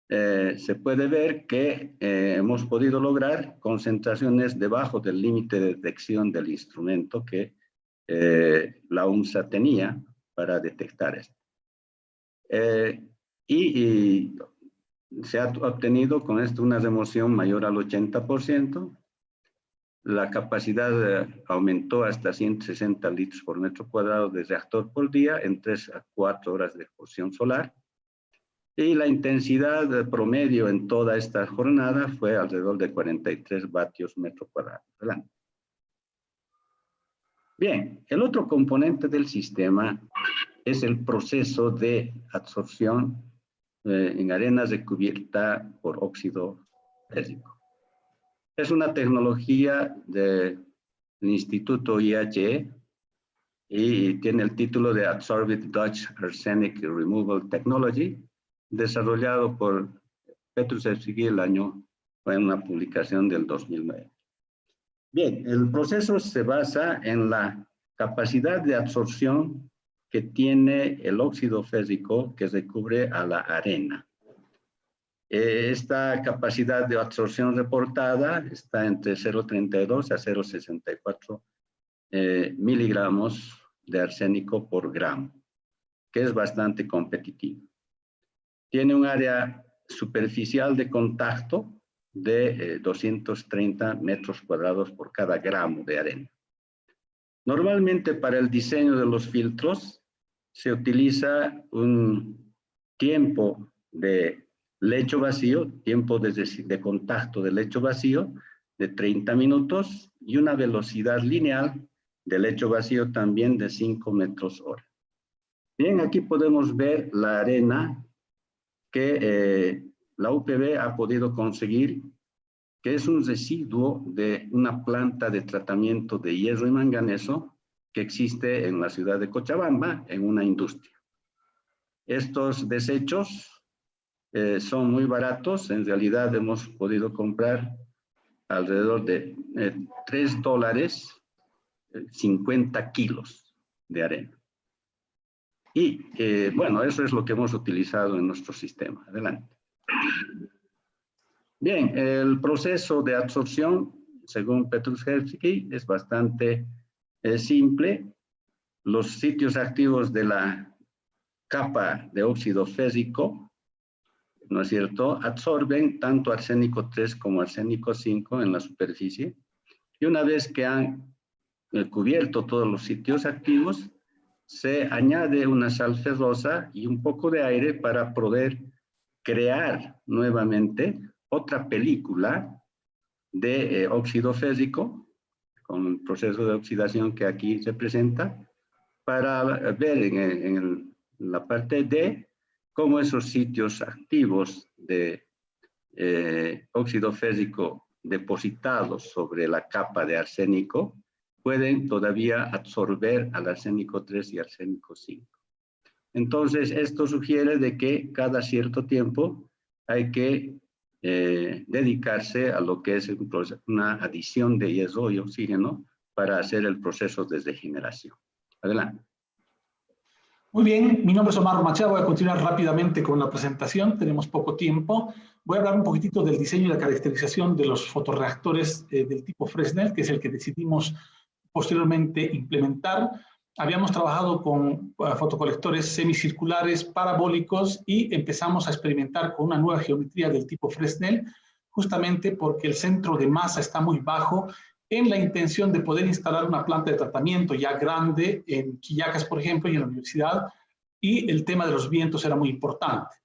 Se puede ver que hemos podido lograr concentraciones debajo del límite de detección del instrumento que la UNSA tenía para detectar esto. Y se ha obtenido con esto una remoción mayor al 80%. La capacidad aumentó hasta 160 litros por metro cuadrado de reactor por día en 3 a 4 horas de exposición solar. Y la intensidad promedio en toda esta jornada fue alrededor de 43 vatios metro cuadrado. Adelante. Bien, el otro componente del sistema es el proceso de absorción en arenas recubierta por óxido férrico. Es una tecnología del Instituto IHE y tiene el título de Absorbed Dutch Arsenic Removal Technology, desarrollado por Petrusevsky en una publicación del 2009. Bien, el proceso se basa en la capacidad de absorción que tiene el óxido férrico que recubre a la arena. Esta capacidad de absorción reportada está entre 0,32 a 0,64 miligramos de arsénico por gramo, que es bastante competitivo. Tiene un área superficial de contacto de 230 metros cuadrados por cada gramo de arena. Normalmente para el diseño de los filtros se utiliza un tiempo de lecho vacío, tiempo de contacto de lecho vacío de 30 minutos y una velocidad lineal de lecho vacío también de 5 metros hora. Bien, aquí podemos ver la arena que la UPB ha podido conseguir, que es un residuo de una planta de tratamiento de hierro y manganeso que existe en la ciudad de Cochabamba, en una industria. Estos desechos son muy baratos. En realidad hemos podido comprar alrededor de $3, 50 kilos de arena. Y bueno, eso es lo que hemos utilizado en nuestro sistema. Adelante. Bien, el proceso de absorción, según Petruszewski, es bastante simple. Los sitios activos de la capa de óxido fésico, ¿no es cierto?, absorben tanto arsénico 3 como arsénico 5 en la superficie. Y una vez que han cubierto todos los sitios activos, se añade una sal ferrosa y un poco de aire para poder crear nuevamente otra película de óxido fésico, con el proceso de oxidación que aquí se presenta, para ver en la parte D cómo esos sitios activos de óxido fésico depositados sobre la capa de arsénico pueden todavía absorber al arsénico 3 y arsénico 5. Entonces, esto sugiere de que cada cierto tiempo hay que dedicarse a lo que es una adición de hierro y oxígeno para hacer el proceso de degeneración. Adelante. Muy bien, mi nombre es Omar Machado, voy a continuar rápidamente con la presentación, tenemos poco tiempo. Voy a hablar un poquitito del diseño y la caracterización de los fotorreactores del tipo Fresnel, que es el que decidimos posteriormente implementar. Habíamos trabajado con fotocolectores semicirculares, parabólicos, y empezamos a experimentar con una nueva geometría del tipo Fresnel, justamente porque el centro de masa está muy bajo, en la intención de poder instalar una planta de tratamiento ya grande en Quillacas, por ejemplo, y en la universidad, y el tema de los vientos era muy importante.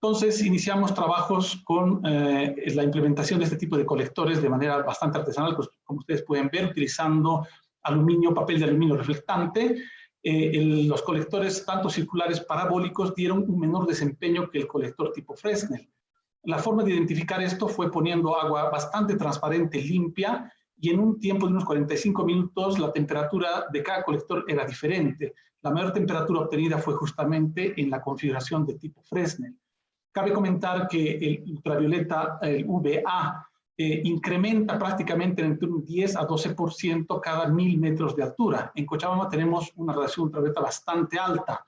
Entonces, iniciamos trabajos con la implementación de este tipo de colectores de manera bastante artesanal, pues, como ustedes pueden ver, utilizando aluminio, papel de aluminio reflectante. Los colectores, tanto circulares parabólicos, dieron un menor desempeño que el colector tipo Fresnel. La forma de identificar esto fue poniendo agua bastante transparente, limpia, y en un tiempo de unos 45 minutos la temperatura de cada colector era diferente. La mayor temperatura obtenida fue justamente en la configuración de tipo Fresnel. Cabe comentar que el ultravioleta, el UVA, incrementa prácticamente entre un 10 a 12% cada 1000 metros de altura. En Cochabamba tenemos una radiación ultravioleta bastante alta,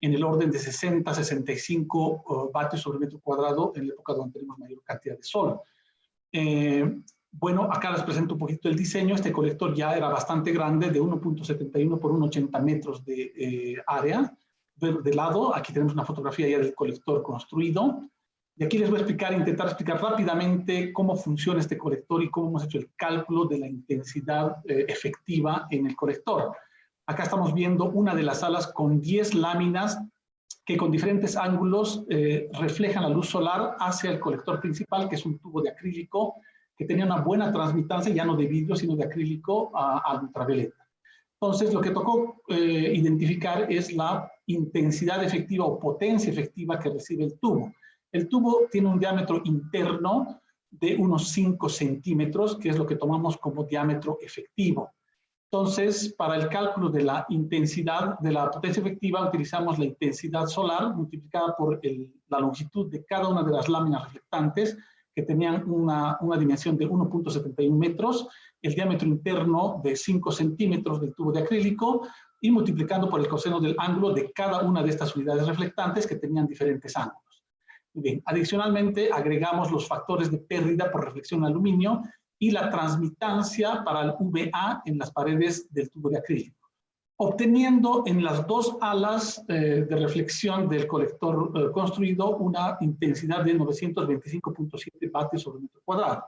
en el orden de 60 a 65 vatios sobre metro cuadrado en la época donde tenemos mayor cantidad de sol. Bueno, acá les presento un poquito el diseño. Este colector ya era bastante grande, de 1.71 por 1.80 metros de área. De lado, aquí tenemos una fotografía ya del colector construido. Y aquí les voy a intentar explicar rápidamente cómo funciona este colector y cómo hemos hecho el cálculo de la intensidad efectiva en el colector. Acá estamos viendo una de las alas con 10 láminas que con diferentes ángulos reflejan la luz solar hacia el colector principal, que es un tubo de acrílico que tenía una buena transmitancia, ya no de vidrio, sino de acrílico al ultravioleta. Entonces, lo que tocó identificar es la intensidad efectiva o potencia efectiva que recibe el tubo. El tubo tiene un diámetro interno de unos 5 centímetros, que es lo que tomamos como diámetro efectivo. Entonces, para el cálculo de la intensidad de la potencia efectiva, utilizamos la intensidad solar multiplicada por la longitud de cada una de las láminas reflectantes, que tenían una dimensión de 1.71 metros, el diámetro interno de 5 centímetros del tubo de acrílico, y multiplicando por el coseno del ángulo de cada una de estas unidades reflectantes que tenían diferentes ángulos. Bien, adicionalmente agregamos los factores de pérdida por reflexión en aluminio y la transmitancia para el UVA en las paredes del tubo de acrílico, obteniendo en las dos alas de reflexión del colector construido una intensidad de 925.7 vatios sobre metro cuadrado.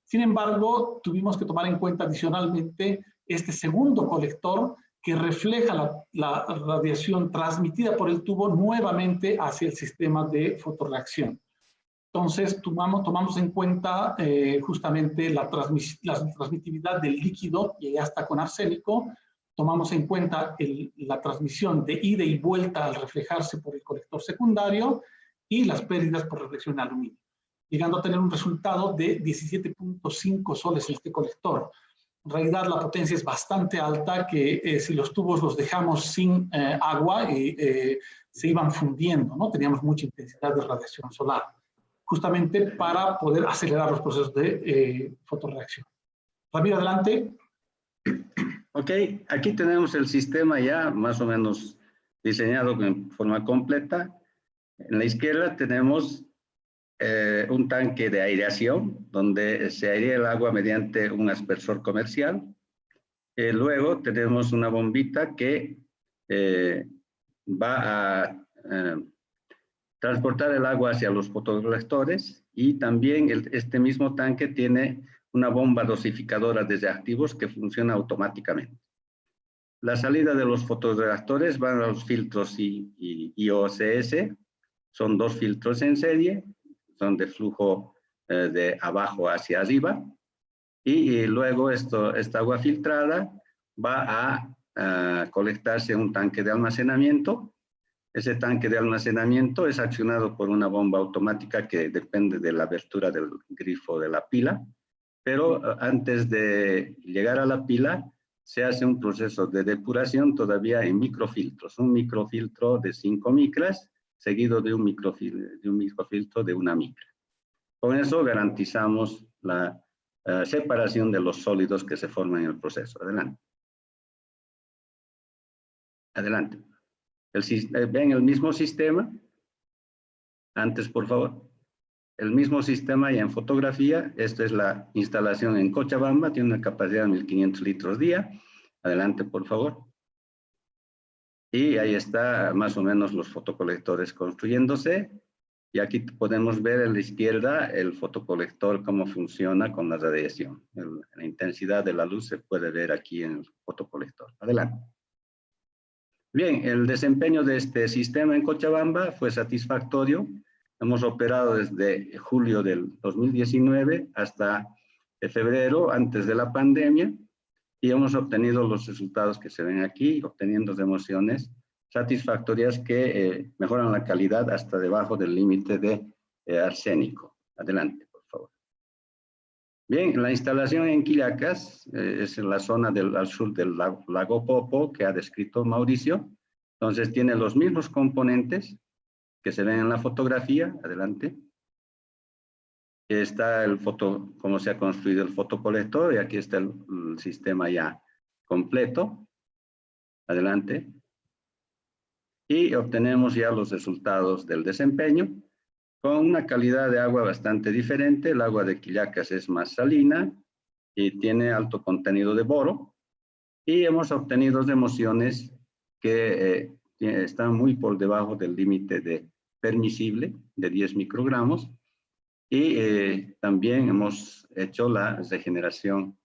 Sin embargo, tuvimos que tomar en cuenta adicionalmente este segundo colector que refleja la radiación transmitida por el tubo nuevamente hacia el sistema de fotorreacción. Entonces, tomamos en cuenta justamente la transmitividad del líquido, y ya está con arsénico. Tomamos en cuenta la transmisión de ida y vuelta al reflejarse por el colector secundario y las pérdidas por reflexión en aluminio, llegando a tener un resultado de 17.5 soles en este colector. En realidad la potencia es bastante alta, que si los tubos los dejamos sin agua, se iban fundiendo, ¿no? Teníamos mucha intensidad de radiación solar, justamente para poder acelerar los procesos de fotorreacción. Ramiro, adelante. Ok, aquí tenemos el sistema ya más o menos diseñado en forma completa. En la izquierda tenemos un tanque de aireación, donde se airea el agua mediante un aspersor comercial. Luego tenemos una bombita que va a transportar el agua hacia los fotocolectores, y también este mismo tanque tiene una bomba dosificadora de reactivos que funciona automáticamente. La salida de los fotoreactores van a los filtros IOCS, son 2 filtros en serie, son de flujo de abajo hacia arriba, y luego esta agua filtrada va a colectarse en un tanque de almacenamiento. Ese tanque de almacenamiento es accionado por una bomba automática que depende de la abertura del grifo de la pila, pero antes de llegar a la pila se hace un proceso de depuración todavía en microfiltros, un microfiltro de 5 micras seguido de un microfiltro de 1 micra. Con eso garantizamos la separación de los sólidos que se forman en el proceso. Adelante. Adelante. ¿Ven el mismo sistema? Antes, por favor. El mismo sistema ya en fotografía. Esta es la instalación en Cochabamba. Tiene una capacidad de 1500 litros día. Adelante, por favor. Y ahí está más o menos los fotocolectores construyéndose. Y aquí podemos ver en la izquierda el fotocolector, cómo funciona con la radiación. La intensidad de la luz se puede ver aquí en el fotocolector. Adelante. Bien, el desempeño de este sistema en Cochabamba fue satisfactorio. Hemos operado desde julio del 2019 hasta febrero, antes de la pandemia, y hemos obtenido los resultados que se ven aquí, obteniendo emociones satisfactorias que mejoran la calidad hasta debajo del límite de arsénico. Adelante, por favor. Bien, la instalación en Quillacas es en la zona al sur del lago Popo, que ha descrito Mauricio. Entonces tiene los mismos componentes que se ven en la fotografía. Adelante. Está cómo se ha construido el fotocolector, y aquí está el sistema ya completo. Adelante. Y obtenemos ya los resultados del desempeño con una calidad de agua bastante diferente. El agua de Quillacas es más salina y tiene alto contenido de boro, y hemos obtenido emociones que están muy por debajo del límite permisible de 10 microgramos, y también hemos hecho la regeneración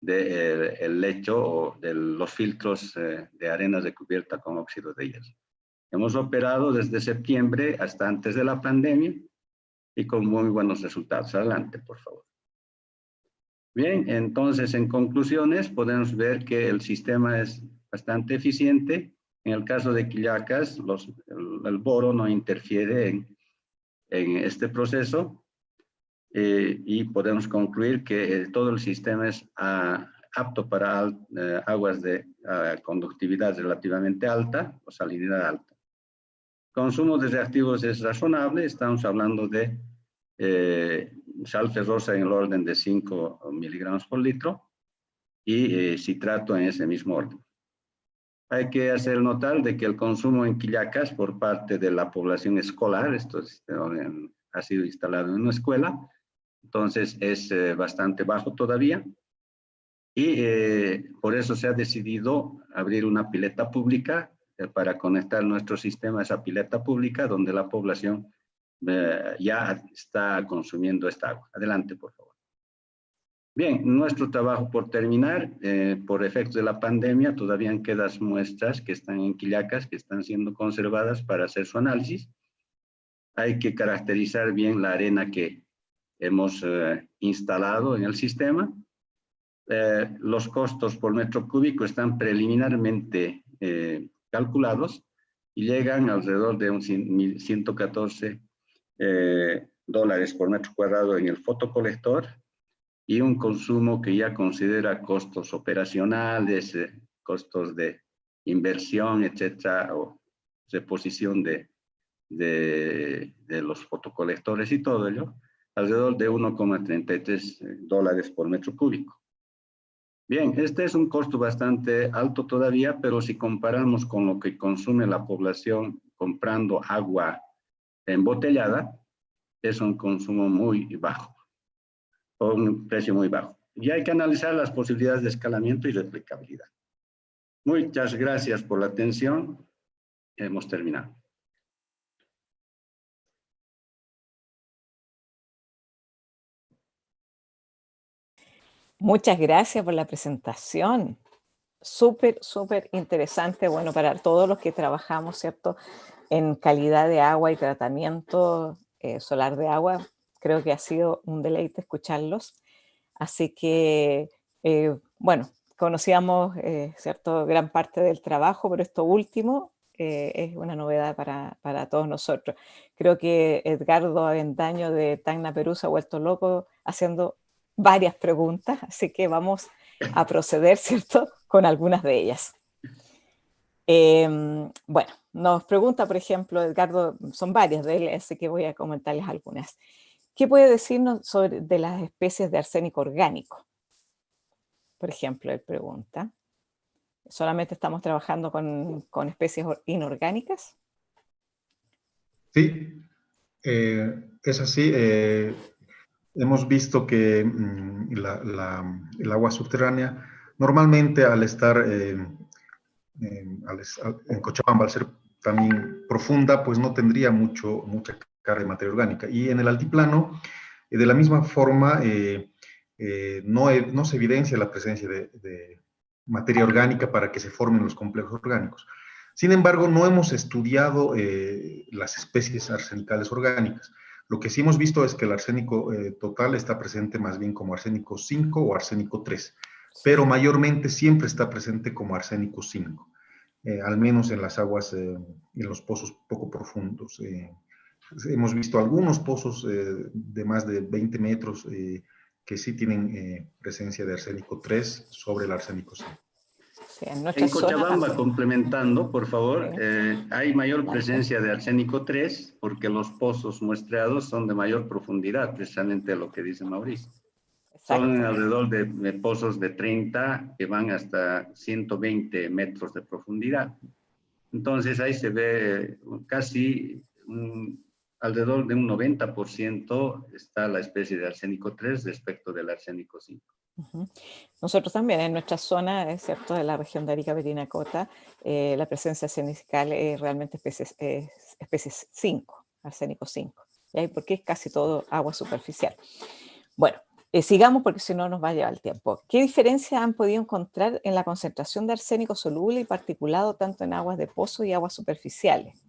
del lecho o de los filtros de arenas de cubierta con óxido de hierro. Hemos operado desde septiembre hasta antes de la pandemia y con muy buenos resultados. Adelante, por favor. Bien, entonces, en conclusiones, podemos ver que el sistema es bastante eficiente. En el caso de Quillacas, el boro no interfiere en este proceso, y podemos concluir que todo el sistema es apto para aguas de conductividad relativamente alta o salinidad alta. Consumo de reactivos es razonable. Estamos hablando de sal ferrosa en el orden de 5 miligramos por litro y citrato en ese mismo orden. Hay que hacer notar de que el consumo en Quillacas por parte de la población escolar, esto ha sido instalado en una escuela, entonces es bastante bajo todavía, y por eso se ha decidido abrir una pileta pública para conectar nuestro sistema a esa pileta pública donde la población ya está consumiendo esta agua. Adelante, por favor. Bien, nuestro trabajo por terminar. Por efectos de la pandemia todavía quedan muestras que están en Quillacas, que están siendo conservadas para hacer su análisis. Hay que caracterizar bien la arena que hemos instalado en el sistema. Los costos por metro cúbico están preliminarmente calculados y llegan alrededor de $114 por metro cuadrado en el fotocolector, y un consumo que ya considera costos operacionales, costos de inversión, etcétera, o reposición de los fotocolectores y todo ello, alrededor de $1,33 por metro cúbico. Bien, este es un costo bastante alto todavía, pero si comparamos con lo que consume la población comprando agua embotellada, es un consumo muy bajo, o un precio muy bajo. Y hay que analizar las posibilidades de escalamiento y replicabilidad. Muchas gracias por la atención. Hemos terminado. Muchas gracias por la presentación. Súper, súper interesante, bueno, para todos los que trabajamos, ¿cierto?, en calidad de agua y tratamiento solar de agua. Creo que ha sido un deleite escucharlos. Así que, bueno, conocíamos, ¿cierto?, gran parte del trabajo, pero esto último es una novedad para todos nosotros. Creo que Edgardo Avendaño de Tacna, Perú, se ha vuelto loco haciendo varias preguntas, así que vamos a proceder, ¿cierto?, con algunas de ellas. Bueno, nos pregunta, por ejemplo, Edgardo, son varias de él, así que voy a comentarles algunas. ¿Qué puede decirnos de las especies de arsénico orgánico? Por ejemplo, él pregunta. ¿Solamente estamos trabajando con especies inorgánicas? Sí, es así. Hemos visto que el agua subterránea, normalmente al estar en Cochabamba, al ser también profunda, pues no tendría mucha carga de materia orgánica. Y en el altiplano, de la misma forma, no se evidencia la presencia de materia orgánica para que se formen los complejos orgánicos. Sin embargo, no hemos estudiado las especies arsenicales orgánicas. Lo que sí hemos visto es que el arsénico total está presente más bien como arsénico 5 o arsénico 3, pero mayormente siempre está presente como arsénico 5, al menos en las aguas, en los pozos poco profundos. Hemos visto algunos pozos de más de 20 metros que sí tienen presencia de arsénico 3 sobre el arsénico 5. Sí, en Cochabamba, complementando, por favor, hay mayor presencia de arsénico 3 porque los pozos muestreados son de mayor profundidad, precisamente lo que dice Mauricio. Son alrededor de pozos de 30 que van hasta 120 metros de profundidad. Entonces ahí se ve casi alrededor de un 90% está la especie de arsénico 3 respecto del arsénico 5. Nosotros también, en nuestra zona, es cierto, de la región de Arica, Parinacota, la presencia arsenical es realmente especies 5, arsénico 5, ¿sí? Porque es casi todo agua superficial. Bueno, sigamos porque si no nos va a llevar el tiempo. ¿Qué diferencia han podido encontrar en la concentración de arsénico soluble y particulado tanto en aguas de pozo y aguas superficiales?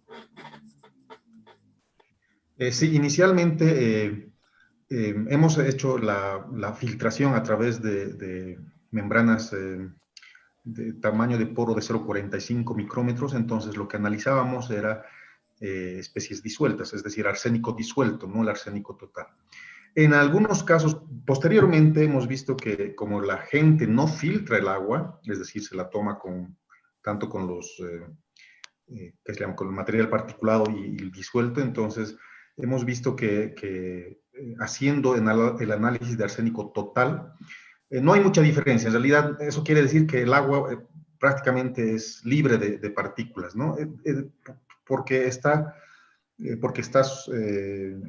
Sí, inicialmente hemos hecho la filtración a través de membranas de tamaño de poro de 0,45 micrómetros, entonces lo que analizábamos era especies disueltas, es decir, arsénico disuelto, no el arsénico total. En algunos casos, posteriormente hemos visto que como la gente no filtra el agua, es decir, se la toma tanto con que se llama, con el material particulado y el disuelto, entonces hemos visto que haciendo el análisis de arsénico total, no hay mucha diferencia. En realidad, eso quiere decir que el agua prácticamente es libre de partículas, ¿no? Porque estás,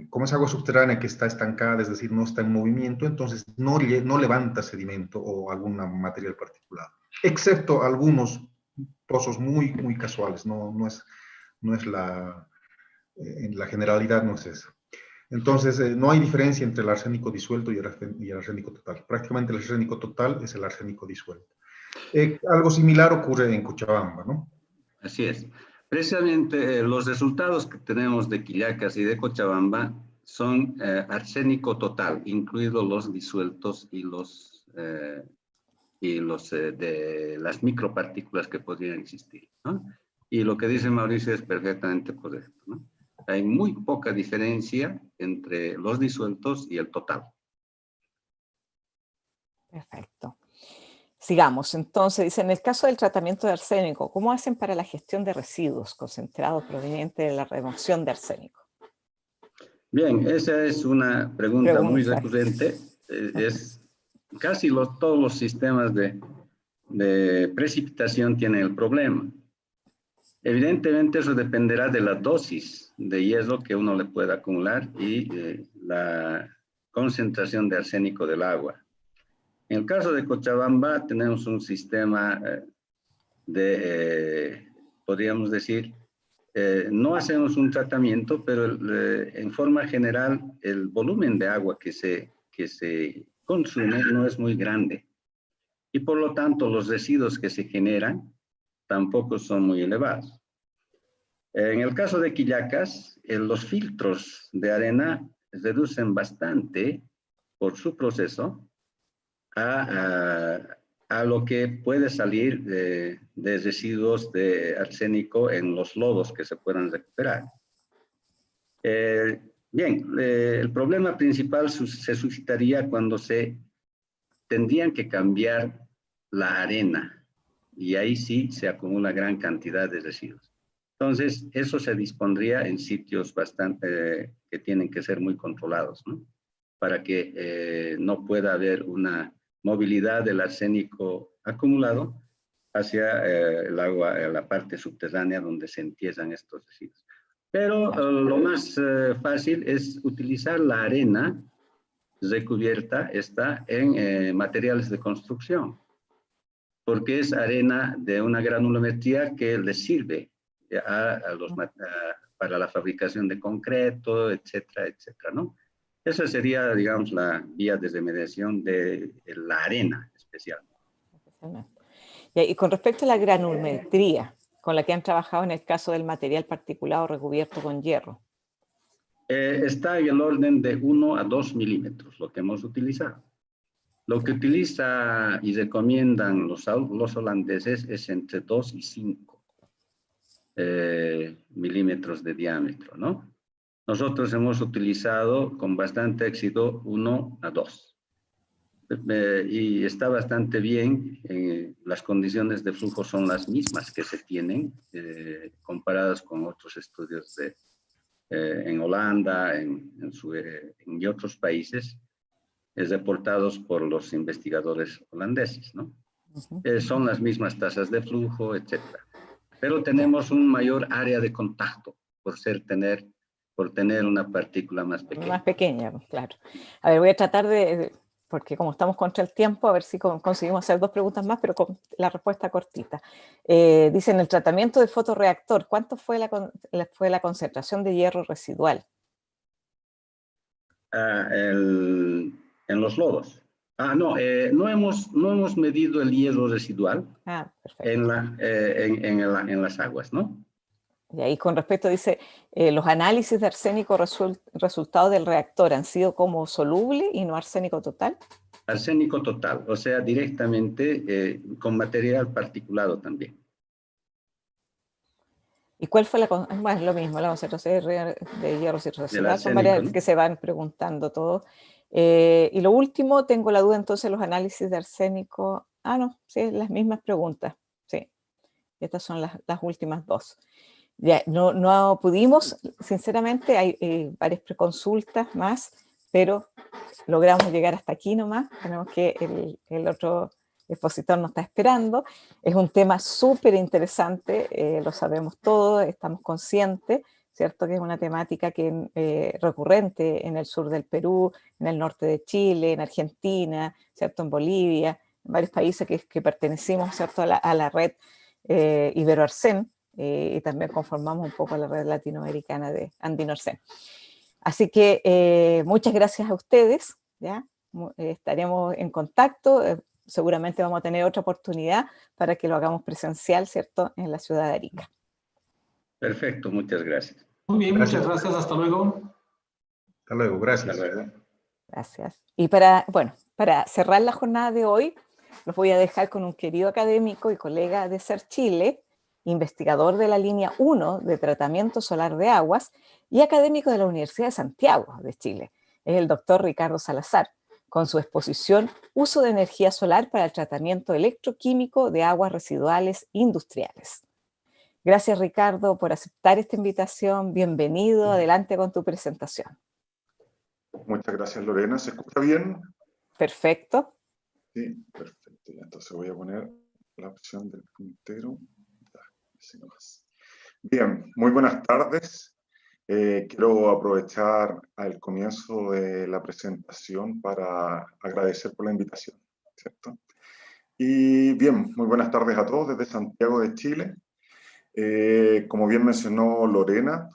como es agua subterránea que está estancada, es decir, no está en movimiento, entonces no levanta sedimento o algún material particulado, excepto algunos pozos muy, muy casuales, no es en la generalidad no es eso. Entonces, no hay diferencia entre el arsénico disuelto y el arsénico total. Prácticamente el arsénico total es el arsénico disuelto. Algo similar ocurre en Cochabamba, ¿no? Así es. Precisamente los resultados que tenemos de Quillacas y de Cochabamba son arsénico total, incluidos los disueltos y de las micropartículas que podrían existir, ¿no? Y lo que dice Mauricio es perfectamente correcto, ¿no? Hay muy poca diferencia entre los disueltos y el total. Perfecto. Sigamos, entonces, dice, en el caso del tratamiento de arsénico, ¿cómo hacen para la gestión de residuos concentrados provenientes de la remoción de arsénico? Bien, esa es una pregunta muy recurrente. Es casi todos los sistemas de precipitación tienen el problema. Evidentemente eso dependerá de la dosis de hierro que uno le pueda acumular y la concentración de arsénico del agua. En el caso de Cochabamba tenemos un sistema podríamos decir, no hacemos un tratamiento, pero en forma general el volumen de agua que se consume no es muy grande. Y por lo tanto los residuos que se generan tampoco son muy elevados. En el caso de Quillacas, los filtros de arena reducen bastante por su proceso a lo que puede salir de residuos de arsénico en los lodos que se puedan recuperar. Bien, el problema principal se suscitaría cuando se tendrían que cambiar la arena y ahí sí se acumula gran cantidad de residuos. Entonces, eso se dispondría en sitios bastante que tienen que ser muy controlados, ¿no? Para que no pueda haber una movilidad del arsénico acumulado hacia el agua, la parte subterránea donde se entierran estos residuos. Pero lo más fácil es utilizar la arena recubierta en materiales de construcción, porque es arena de una granulometría que les sirve para la fabricación de concreto, etcétera, etcétera, ¿no? Esa sería, digamos, la vía de remediación de la arena especial. Y con respecto a la granulometría, con la que han trabajado en el caso del material particulado recubierto con hierro. Está en el orden de 1 a 2 milímetros, lo que hemos utilizado. Lo que utiliza y recomiendan los holandeses es entre 2 y 5 milímetros de diámetro, ¿no? Nosotros hemos utilizado con bastante éxito 1 a 2. Y está bastante bien. Las condiciones de flujo son las mismas que se tienen comparadas con otros estudios en Holanda y otros países reportados por los investigadores holandeses, ¿no? Son las mismas tasas de flujo, etcétera. Pero tenemos un mayor área de contacto por tener una partícula más pequeña. Más pequeña, claro. A ver, voy a tratar porque como estamos contra el tiempo, a ver si conseguimos hacer 2 preguntas más, pero con la respuesta cortita. Dice, en el tratamiento de fotorreactor, ¿cuánto fue la concentración de hierro residual? En los lodos. No hemos medido el hierro residual en las aguas, ¿no? Y ahí con respecto dice, los análisis de arsénico resultado del reactor han sido como soluble y no arsénico total. Arsénico total, o sea, directamente con material particulado también. ¿Y cuál fue bueno, lo mismo, la concentración de hierro residual? Son varias, ¿no?, que se van preguntando todos. Y lo último, tengo la duda entonces, los análisis de arsénico. No, sí, las mismas preguntas. Sí, estas son las últimas 2. Ya, no pudimos, sinceramente, hay varias preconsultas más, pero logramos llegar hasta aquí nomás. Tenemos que el otro expositor nos está esperando. Es un tema súper interesante, lo sabemos todos, estamos conscientes, ¿cierto? Que es una temática recurrente en el sur del Perú, en el norte de Chile, en Argentina, ¿cierto? En Bolivia, en varios países que pertenecimos, ¿cierto?, a la red Iberoarsen, y también conformamos un poco la red latinoamericana de Andinorsen. Así que muchas gracias a ustedes, ¿ya? Estaremos en contacto, seguramente vamos a tener otra oportunidad para que lo hagamos presencial, ¿cierto?, en la ciudad de Arica. Perfecto, muchas gracias. Muy bien, muchas gracias, hasta luego. Hasta luego, gracias. Hasta luego. Gracias. Y para cerrar la jornada de hoy, los voy a dejar con un querido académico y colega de SER Chile, investigador de la línea 1 de tratamiento solar de aguas y académico de la Universidad de Santiago de Chile. Es el doctor Ricardo Salazar. con su exposición Uso de energía solar para el tratamiento electroquímico de aguas residuales industriales. Gracias, Ricardo, por aceptar esta invitación. Bienvenido. Adelante con tu presentación. Muchas gracias, Lorena. ¿Se escucha bien? Perfecto. Sí, perfecto. Entonces voy a poner la opción del puntero. Bien, muy buenas tardes. Quiero aprovechar al comienzo de la presentación para agradecer por la invitación, ¿cierto? Y bien, muy buenas tardes a todos desde Santiago de Chile. Como bien mencionó Lorena,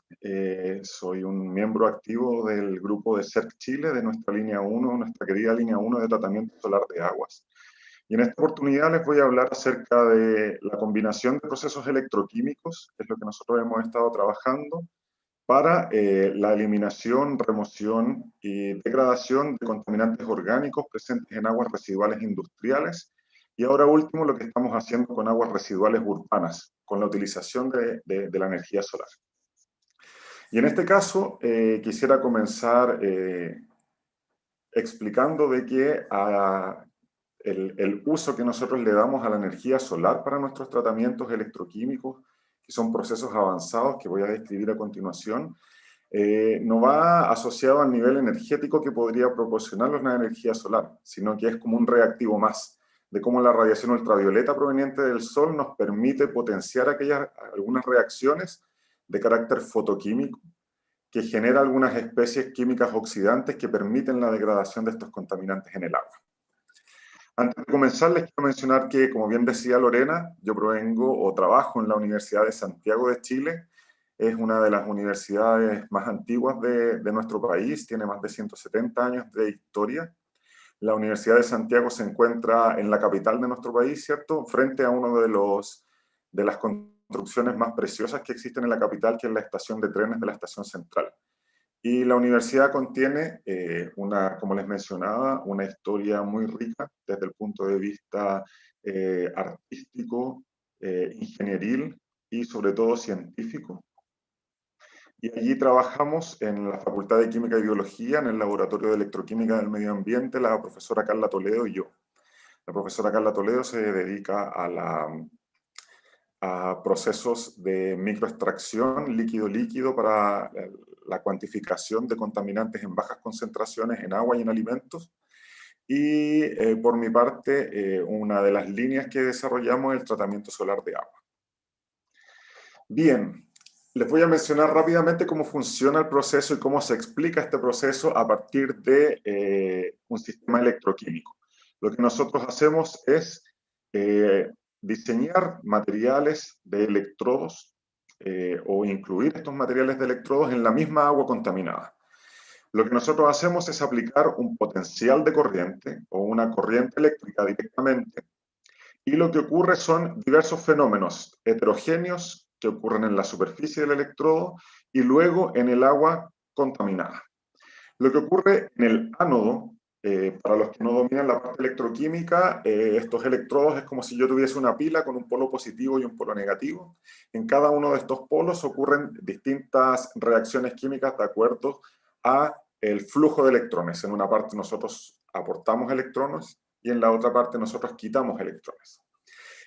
soy un miembro activo del grupo de CERC Chile, de nuestra línea 1, nuestra querida línea 1 de tratamiento solar de aguas. Y en esta oportunidad les voy a hablar acerca de la combinación de procesos electroquímicos, que es lo que nosotros hemos estado trabajando, para la eliminación, remoción y degradación de contaminantes orgánicos presentes en aguas residuales industriales. Y ahora último, lo que estamos haciendo con aguas residuales urbanas, con la utilización de la energía solar. Y en este caso, quisiera comenzar explicando de que el uso que nosotros le damos a la energía solar para nuestros tratamientos electroquímicos, que son procesos avanzados que voy a describir a continuación, no va asociado al nivel energético que podría proporcionarnos la energía solar, sino que es como un reactivo más de cómo la radiación ultravioleta proveniente del sol nos permite potenciar algunas reacciones de carácter fotoquímico que genera algunas especies químicas oxidantes que permiten la degradación de estos contaminantes en el agua. Antes de comenzar, les quiero mencionar que, como bien decía Lorena, yo provengo o trabajo en la Universidad de Santiago de Chile. Es una de las universidades más antiguas de nuestro país, tiene más de 170 años de historia. La Universidad de Santiago se encuentra en la capital de nuestro país, ¿cierto? Frente a uno de las construcciones más preciosas que existen en la capital, que es la estación de trenes de la Estación Central. Y la universidad contiene, como les mencionaba, una historia muy rica desde el punto de vista artístico, ingenieril y sobre todo científico. Y allí trabajamos en la Facultad de Química y Biología, en el Laboratorio de Electroquímica del Medio Ambiente, la profesora Carla Toledo y yo. La profesora Carla Toledo se dedica a procesos de microextracción líquido-líquido para la cuantificación de contaminantes en bajas concentraciones en agua y en alimentos. Y por mi parte, una de las líneas que desarrollamos es el tratamiento solar de agua. Bien, les voy a mencionar rápidamente cómo funciona el proceso y cómo se explica este proceso a partir de un sistema electroquímico. Lo que nosotros hacemos es diseñar materiales de electrodos o incluir estos materiales de electrodos en la misma agua contaminada. Lo que nosotros hacemos es aplicar un potencial de corriente o una corriente eléctrica directamente, y lo que ocurre son diversos fenómenos heterogéneos que ocurren en la superficie del electrodo y luego en el agua contaminada. Lo que ocurre en el ánodo, para los que no dominan la parte electroquímica, estos electrodos es como si yo tuviese una pila con un polo positivo y un polo negativo. En cada uno de estos polos ocurren distintas reacciones químicas de acuerdo a el flujo de electrones. En una parte nosotros aportamos electrones y en la otra parte nosotros quitamos electrones.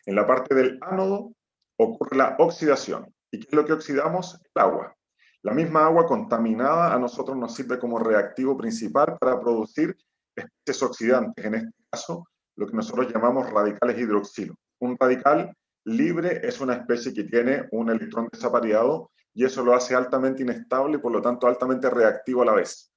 En la parte del ánodo ocurre la oxidación. ¿Y qué es lo que oxidamos? El agua. La misma agua contaminada a nosotros nos sirve como reactivo principal para producir especies oxidantes, en este caso lo que nosotros llamamos radicales hidroxilo. Un radical libre es una especie que tiene un electrón desapareado y eso lo hace altamente inestable y por lo tanto altamente reactivo a la vez.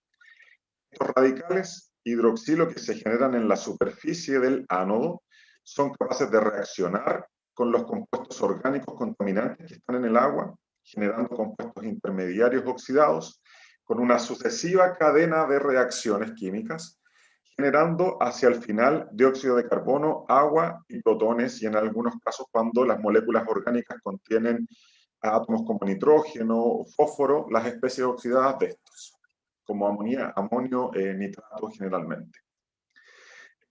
Estos radicales hidroxilo que se generan en la superficie del ánodo son capaces de reaccionar con los compuestos orgánicos contaminantes que están en el agua, generando compuestos intermediarios oxidados, con una sucesiva cadena de reacciones químicas, generando hacia el final dióxido de carbono, agua y protones, y en algunos casos cuando las moléculas orgánicas contienen átomos como nitrógeno o fósforo, las especies oxidadas de estos, como amonio, nitrato generalmente.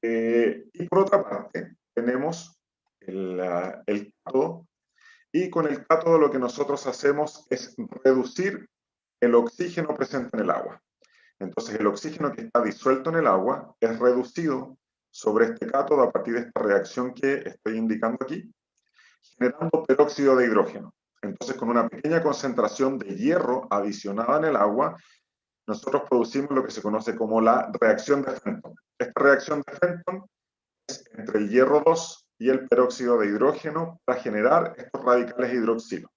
Y por otra parte, tenemos el cátodo, y con el cátodo lo que nosotros hacemos es reducir el oxígeno presente en el agua. Entonces el oxígeno que está disuelto en el agua es reducido sobre este cátodo a partir de esta reacción que estoy indicando aquí, generando peróxido de hidrógeno. Entonces, con una pequeña concentración de hierro adicionada en el agua, nosotros producimos lo que se conoce como la reacción de Fenton. Esta reacción de Fenton es entre el hierro 2 y el peróxido de hidrógeno para generar estos radicales hidroxilo.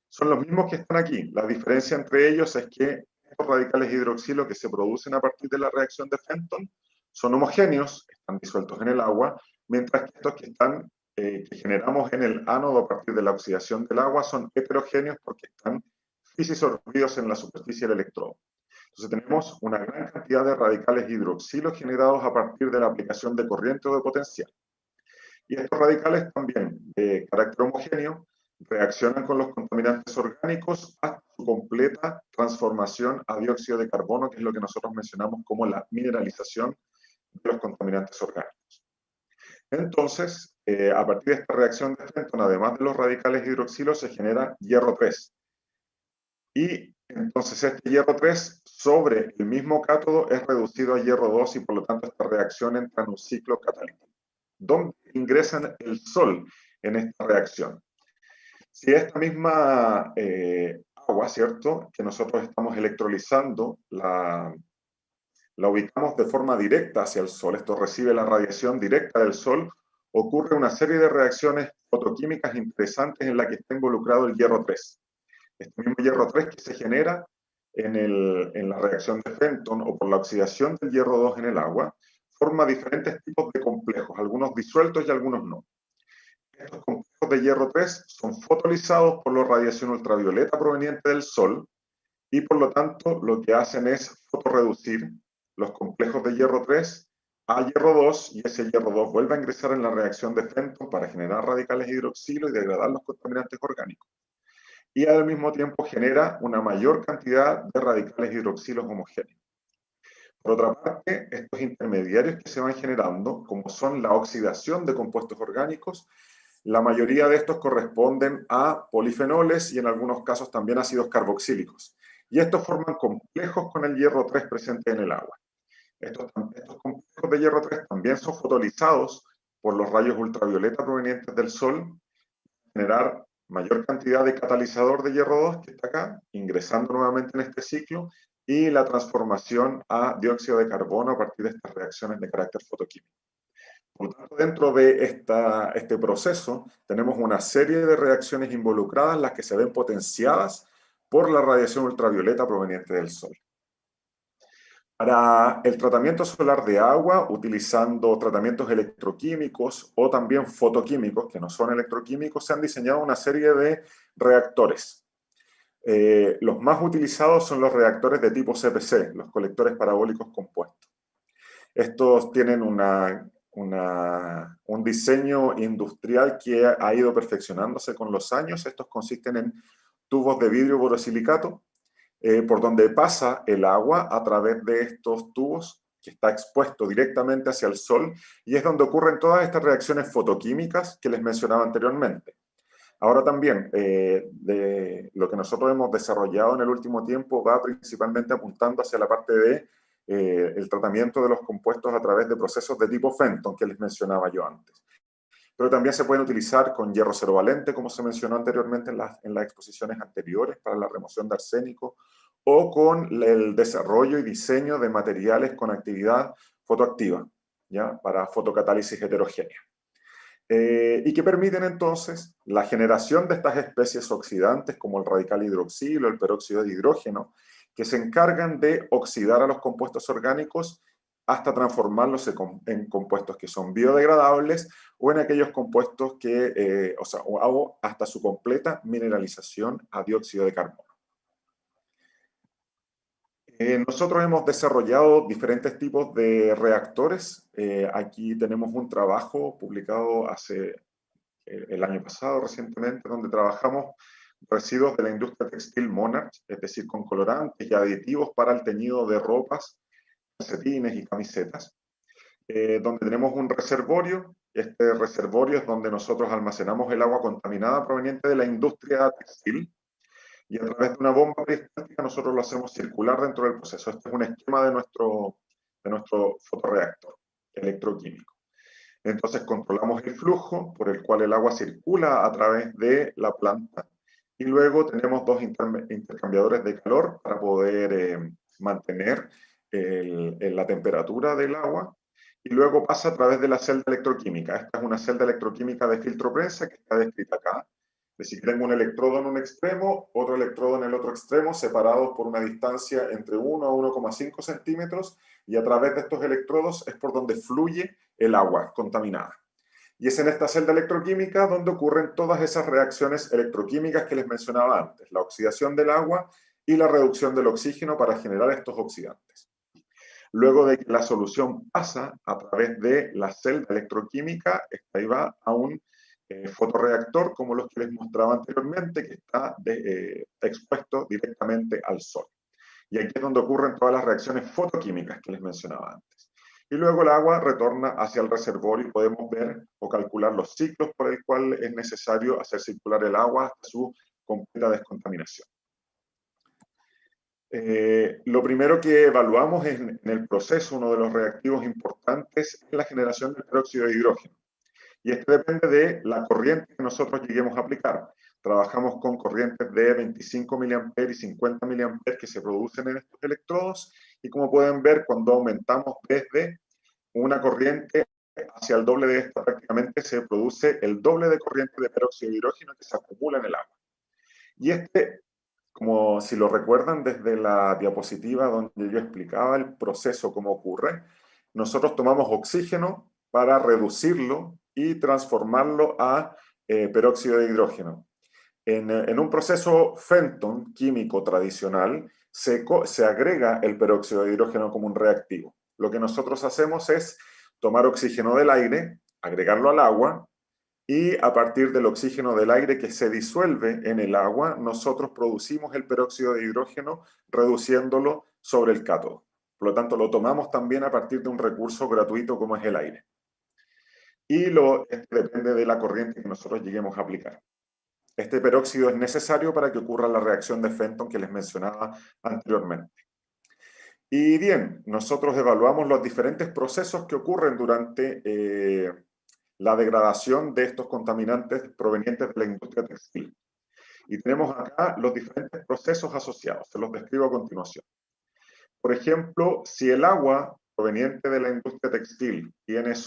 Son los mismos que están aquí. La diferencia entre ellos es que estos radicales hidroxilo que se producen a partir de la reacción de Fenton son homogéneos, están disueltos en el agua, mientras que estos que generamos en el ánodo a partir de la oxidación del agua son heterogéneos porque están fisisorbidos en la superficie del electrodo. Entonces tenemos una gran cantidad de radicales hidroxilo generados a partir de la aplicación de corriente o de potencial. Y estos radicales también, de carácter homogéneo, reaccionan con los contaminantes orgánicos hasta su completa transformación a dióxido de carbono, que es lo que nosotros mencionamos como la mineralización de los contaminantes orgánicos. Entonces, a partir de esta reacción de Fenton, además de los radicales hidroxilo, se genera hierro 3. Y entonces este hierro 3 sobre el mismo cátodo es reducido a hierro 2 y por lo tanto esta reacción entra en un ciclo catalítico. ¿Dónde ingresa el sol en esta reacción? Si esta misma agua, ¿cierto?, que nosotros estamos electrolizando, la ubicamos de forma directa hacia el sol, esto recibe la radiación directa del sol, ocurre una serie de reacciones fotoquímicas interesantes en la que está involucrado el hierro 3. Este mismo hierro 3 que se genera en la reacción de Fenton o por la oxidación del hierro 2 en el agua, forma diferentes tipos de complejos, algunos disueltos y algunos no. Estos complejos de hierro 3 son fotolizados por la radiación ultravioleta proveniente del sol y por lo tanto lo que hacen es fotorreducir los complejos de hierro 3 a hierro 2 y ese hierro 2 vuelve a ingresar en la reacción de Fenton para generar radicales hidroxilo y degradar los contaminantes orgánicos. Y al mismo tiempo genera una mayor cantidad de radicales hidroxilos homogéneos. Por otra parte, estos intermediarios que se van generando, como son la oxidación de compuestos orgánicos, la mayoría de estos corresponden a polifenoles y en algunos casos también ácidos carboxílicos. Y estos forman complejos con el hierro 3 presente en el agua. Estos complejos de hierro 3 también son fotolizados por los rayos ultravioleta provenientes del sol, generar mayor cantidad de catalizador de hierro 2 que está acá, ingresando nuevamente en este ciclo, y la transformación a dióxido de carbono a partir de estas reacciones de carácter fotoquímico. Por lo tanto, dentro de este proceso tenemos una serie de reacciones involucradas, las que se ven potenciadas por la radiación ultravioleta proveniente del sol. Para el tratamiento solar de agua, utilizando tratamientos electroquímicos o también fotoquímicos, que no son electroquímicos, se han diseñado una serie de reactores. Los más utilizados son los reactores de tipo CPC, los colectores parabólicos compuestos. Estos tienen un diseño industrial que ha ido perfeccionándose con los años. Estos consisten en tubos de vidrio borosilicato, por donde pasa el agua a través de estos tubos que está expuesto directamente hacia el sol y es donde ocurren todas estas reacciones fotoquímicas que les mencionaba anteriormente. Ahora también, de lo que nosotros hemos desarrollado en el último tiempo va principalmente apuntando hacia la parte de el tratamiento de los compuestos a través de procesos de tipo Fenton, que les mencionaba yo antes. Pero también se pueden utilizar con hierro cero valente, como se mencionó anteriormente en las exposiciones anteriores, para la remoción de arsénico, o con el desarrollo y diseño de materiales con actividad fotoactiva, ¿ya? Para fotocatálisis heterogénea. Y que permiten entonces la generación de estas especies oxidantes como el radical hidroxilo, el peróxido de hidrógeno, que se encargan de oxidar a los compuestos orgánicos hasta transformarlos en compuestos que son biodegradables o en aquellos compuestos que, o hasta su completa mineralización a dióxido de carbono. Nosotros hemos desarrollado diferentes tipos de reactores. Aquí tenemos un trabajo publicado el año pasado, recientemente, donde trabajamos residuos de la industria textil Monarch, es decir, con colorantes y aditivos para el teñido de ropas, calcetines y camisetas, donde tenemos un reservorio. Este reservorio es donde nosotros almacenamos el agua contaminada proveniente de la industria textil. y a través de una bomba peristáltica nosotros lo hacemos circular dentro del proceso. Este es un esquema de nuestro fotorreactor electroquímico. Entonces controlamos el flujo por el cual el agua circula a través de la planta y luego tenemos dos intercambiadores de calor para poder mantener la temperatura del agua, y luego pasa a través de la celda electroquímica. Esta es una celda electroquímica de filtro prensa que está descrita acá. Es decir, tengo un electrodo en un extremo, otro electrodo en el otro extremo, separados por una distancia entre 1 a 1,5 centímetros, y a través de estos electrodos es por donde fluye el agua contaminada. Y es en esta celda electroquímica donde ocurren todas esas reacciones electroquímicas que les mencionaba antes, la oxidación del agua y la reducción del oxígeno para generar estos oxidantes. Luego de que la solución pasa a través de la celda electroquímica, esta va a un fotorreactor, como los que les mostraba anteriormente, que está expuesto directamente al sol. Y aquí es donde ocurren todas las reacciones fotoquímicas que les mencionaba antes. Y luego el agua retorna hacia el reservorio y podemos ver o calcular los ciclos por el cual es necesario hacer circular el agua hasta su completa descontaminación. Lo primero que evaluamos en el proceso, uno de los reactivos importantes, es la generación del peróxido de hidrógeno. Y esto depende de la corriente que nosotros lleguemos a aplicar. Trabajamos con corrientes de 25 mA y 50 mA que se producen en estos electrodos, y como pueden ver, cuando aumentamos desde una corriente hacia el doble de esta, prácticamente se produce el doble de corriente de peróxido de hidrógeno que se acumula en el agua. Y como si lo recuerdan desde la diapositiva donde yo explicaba el proceso, cómo ocurre, nosotros tomamos oxígeno para reducirlo y transformarlo a peróxido de hidrógeno. En un proceso Fenton químico tradicional, se agrega el peróxido de hidrógeno como un reactivo. Lo que nosotros hacemos es tomar oxígeno del aire, agregarlo al agua, y a partir del oxígeno del aire que se disuelve en el agua, nosotros producimos el peróxido de hidrógeno reduciéndolo sobre el cátodo. Por lo tanto, lo tomamos también a partir de un recurso gratuito como es el aire. Y depende de la corriente que nosotros lleguemos a aplicar. Este peróxido es necesario para que ocurra la reacción de Fenton que les mencionaba anteriormente. Y bien, nosotros evaluamos los diferentes procesos que ocurren durante la degradación de estos contaminantes provenientes de la industria textil. Y tenemos acá los diferentes procesos asociados, se los describo a continuación. Por ejemplo, si el agua proveniente de la industria textil es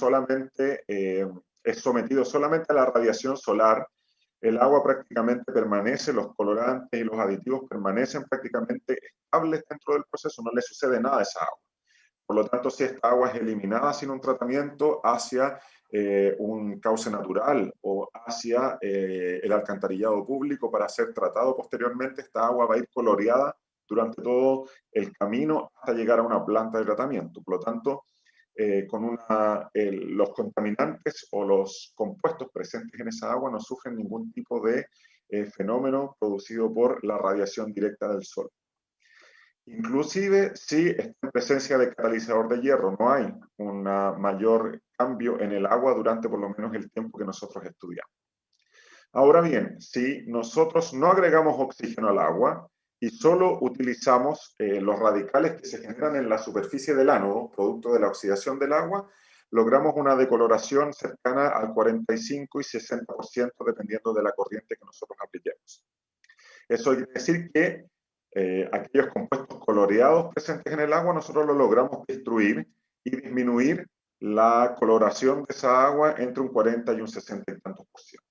sometido solamente a la radiación solar, el agua prácticamente permanece, los colorantes y los aditivos permanecen prácticamente estables dentro del proceso, no le sucede nada a esa agua. Por lo tanto, si esta agua es eliminada sin un tratamiento hacia un cauce natural o hacia el alcantarillado público para ser tratado posteriormente, esta agua va a ir coloreada durante todo el camino hasta llegar a una planta de tratamiento. Por lo tanto, los contaminantes o los compuestos presentes en esa agua no sufren ningún tipo de fenómeno producido por la radiación directa del sol. Inclusive si está en presencia de catalizador de hierro, no hay un mayor cambio en el agua durante por lo menos el tiempo que nosotros estudiamos. Ahora bien, si nosotros no agregamos oxígeno al agua y solo utilizamos los radicales que se generan en la superficie del ánodo, producto de la oxidación del agua, logramos una decoloración cercana al 45 y 60% dependiendo de la corriente que nosotros apliquemos. Eso quiere decir que aquellos compuestos coloreados presentes en el agua, nosotros lo logramos destruir y disminuir la coloración de esa agua entre un 40 y un 60 y tantos por ciento.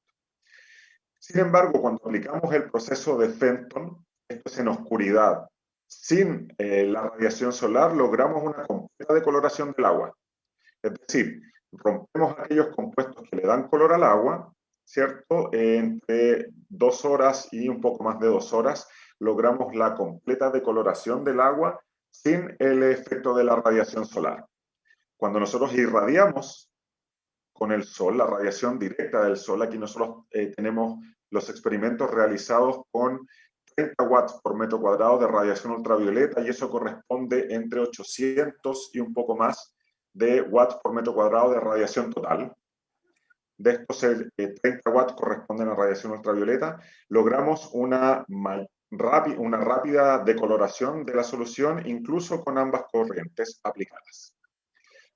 Sin embargo, cuando aplicamos el proceso de Fenton, esto es en oscuridad, sin la radiación solar, logramos una completa decoloración del agua. Es decir, rompemos aquellos compuestos que le dan color al agua, ¿cierto? Entre 2 horas y un poco más de 2 horas, logramos la completa decoloración del agua sin el efecto de la radiación solar. Cuando nosotros irradiamos con el sol, la radiación directa del sol, aquí nosotros tenemos los experimentos realizados con 30 watts por metro cuadrado de radiación ultravioleta, y eso corresponde entre 800 y un poco más de watts por metro cuadrado de radiación total. De estos 30 watts corresponden a radiación ultravioleta. Logramos una una rápida decoloración de la solución, incluso con ambas corrientes aplicadas.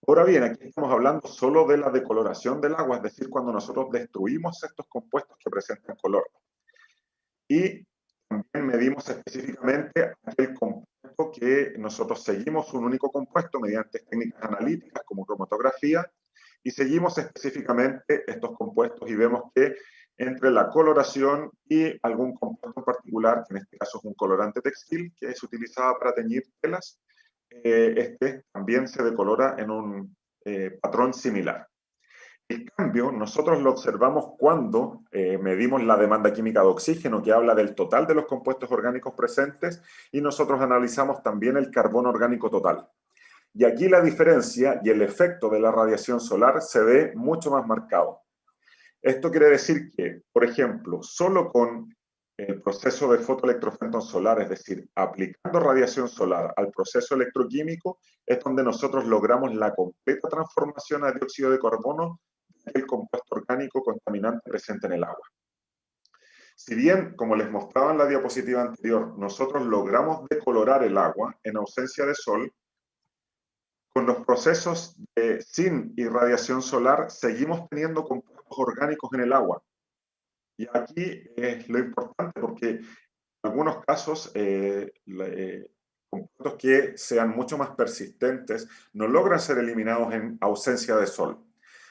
Ahora bien, aquí estamos hablando solo de la decoloración del agua, es decir, cuando nosotros destruimos estos compuestos que presentan color. Y también medimos específicamente aquel compuesto que nosotros seguimos un único compuesto mediante técnicas analíticas como cromatografía, y seguimos específicamente estos compuestos y vemos que entre la coloración y algún compuesto en particular, que en este caso es un colorante textil que se utilizaba para teñir telas, este también se decolora en un patrón similar. El cambio, nosotros lo observamos cuando medimos la demanda química de oxígeno, que habla del total de los compuestos orgánicos presentes, y nosotros analizamos también el carbono orgánico total. Y aquí la diferencia y el efecto de la radiación solar se ve mucho más marcado. Esto quiere decir que, por ejemplo, solo con el proceso de fotoelectrofenton solar, es decir, aplicando radiación solar al proceso electroquímico, es donde nosotros logramos la completa transformación a dióxido de carbono del compuesto orgánico contaminante presente en el agua. Si bien, como les mostraba en la diapositiva anterior, nosotros logramos decolorar el agua en ausencia de sol, con los procesos sin irradiación solar seguimos teniendo compuestos orgánicos en el agua. Y aquí es lo importante porque en algunos casos compuestos que sean mucho más persistentes no logran ser eliminados en ausencia de sol.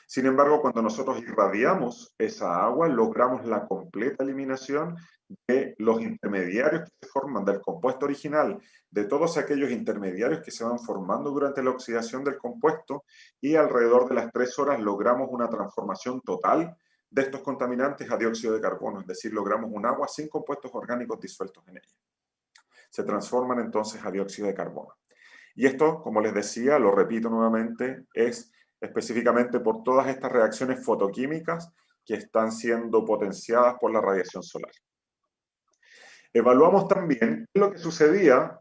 Sin embargo, cuando nosotros irradiamos esa agua, logramos la completa eliminación de los intermediarios que se forman del compuesto original, de todos aquellos intermediarios que se van formando durante la oxidación del compuesto, y alrededor de las 3 horas logramos una transformación total de estos contaminantes a dióxido de carbono, es decir, logramos un agua sin compuestos orgánicos disueltos en ella. Se transforman entonces a dióxido de carbono. Y esto, como les decía, lo repito nuevamente, es específicamente por todas estas reacciones fotoquímicas que están siendo potenciadas por la radiación solar. Evaluamos también lo que sucedía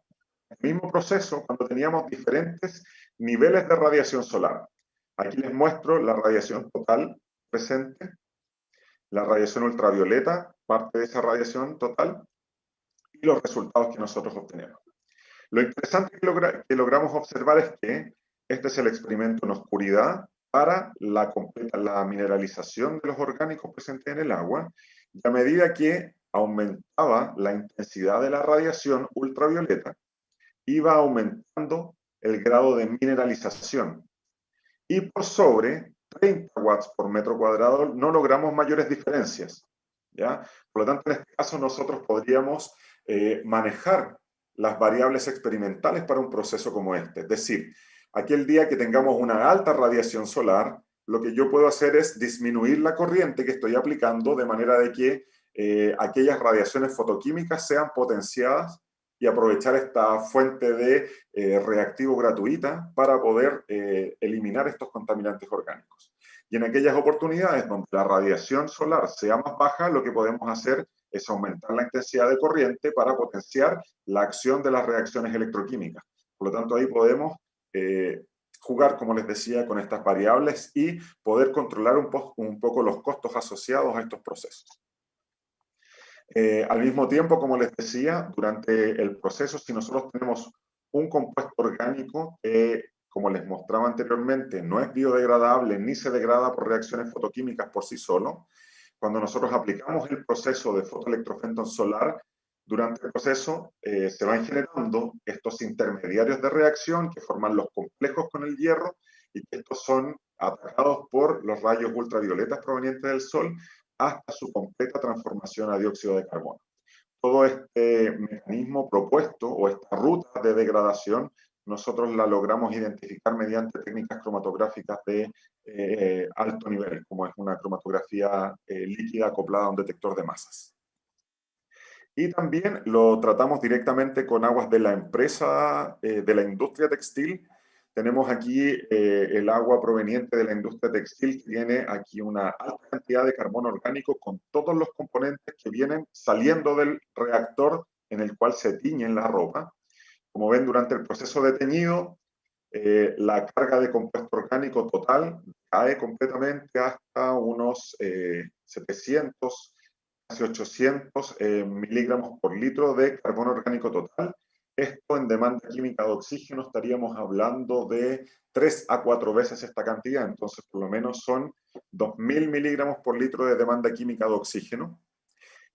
en el mismo proceso cuando teníamos diferentes niveles de radiación solar. Aquí les muestro la radiación total presente, la radiación ultravioleta, parte de esa radiación total, y los resultados que nosotros obtenemos. Lo interesante que logramos observar es que este es el experimento en oscuridad para la mineralización de los orgánicos presentes en el agua, y a medida que aumentaba la intensidad de la radiación ultravioleta, iba aumentando el grado de mineralización. Y por sobre 30 watts por metro cuadrado no logramos mayores diferencias, ¿ya? Por lo tanto, en este caso nosotros podríamos manejar las variables experimentales para un proceso como este. Es decir, aquel día que tengamos una alta radiación solar, lo que yo puedo hacer es disminuir la corriente que estoy aplicando de manera de que aquellas radiaciones fotoquímicas sean potenciadas y aprovechar esta fuente de reactivo gratuita para poder eliminar estos contaminantes orgánicos. Y en aquellas oportunidades donde la radiación solar sea más baja, lo que podemos hacer es aumentar la intensidad de corriente para potenciar la acción de las reacciones electroquímicas. Por lo tanto, ahí podemos jugar, como les decía, con estas variables y poder controlar un poco los costos asociados a estos procesos. Al mismo tiempo, como les decía, durante el proceso, si nosotros tenemos un compuesto orgánico que, como les mostraba anteriormente, no es biodegradable ni se degrada por reacciones fotoquímicas por sí solo, cuando nosotros aplicamos el proceso de fotoelectrofenton solar, durante el proceso se van generando estos intermediarios de reacción que forman los complejos con el hierro, y que estos son atacados por los rayos ultravioletas provenientes del sol hasta su completa transformación a dióxido de carbono. Todo este mecanismo propuesto o esta ruta de degradación nosotros la logramos identificar mediante técnicas cromatográficas de alto nivel, como es una cromatografía líquida acoplada a un detector de masas. Y también lo tratamos directamente con aguas de la empresa, de la industria textil. Tenemos aquí el agua proveniente de la industria textil, que tiene aquí una alta cantidad de carbono orgánico con todos los componentes que vienen saliendo del reactor en el cual se tiñen la ropa. Como ven, durante el proceso de teñido, la carga de compuesto orgánico total cae completamente hasta unos 700, casi 800 miligramos por litro de carbono orgánico total. Esto en demanda química de oxígeno estaríamos hablando de 3 a 4 veces esta cantidad, entonces por lo menos son 2000 miligramos por litro de demanda química de oxígeno.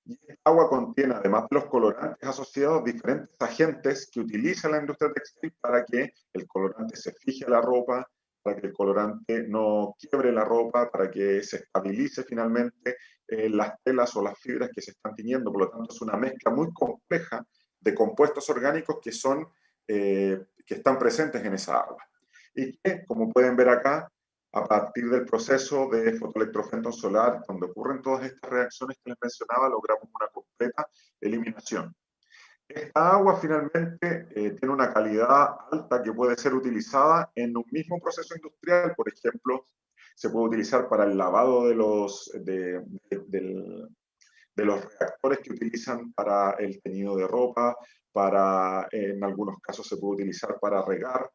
Y esta agua contiene, además de los colorantes asociados, diferentes agentes que utiliza la industria textil para que el colorante se fije a la ropa, para que el colorante no quiebre la ropa, para que se estabilice finalmente las telas o las fibras que se están tiñendo. Por lo tanto, es una mezcla muy compleja de compuestos orgánicos que están presentes en esa agua. Y que, como pueden ver acá, a partir del proceso de fotoelectrofenton solar, donde ocurren todas estas reacciones que les mencionaba, logramos una completa eliminación. Esta agua finalmente tiene una calidad alta que puede ser utilizada en un mismo proceso industrial. Por ejemplo, se puede utilizar para el lavado de los reactores que utilizan para el teñido de ropa, en algunos casos se puede utilizar para regar,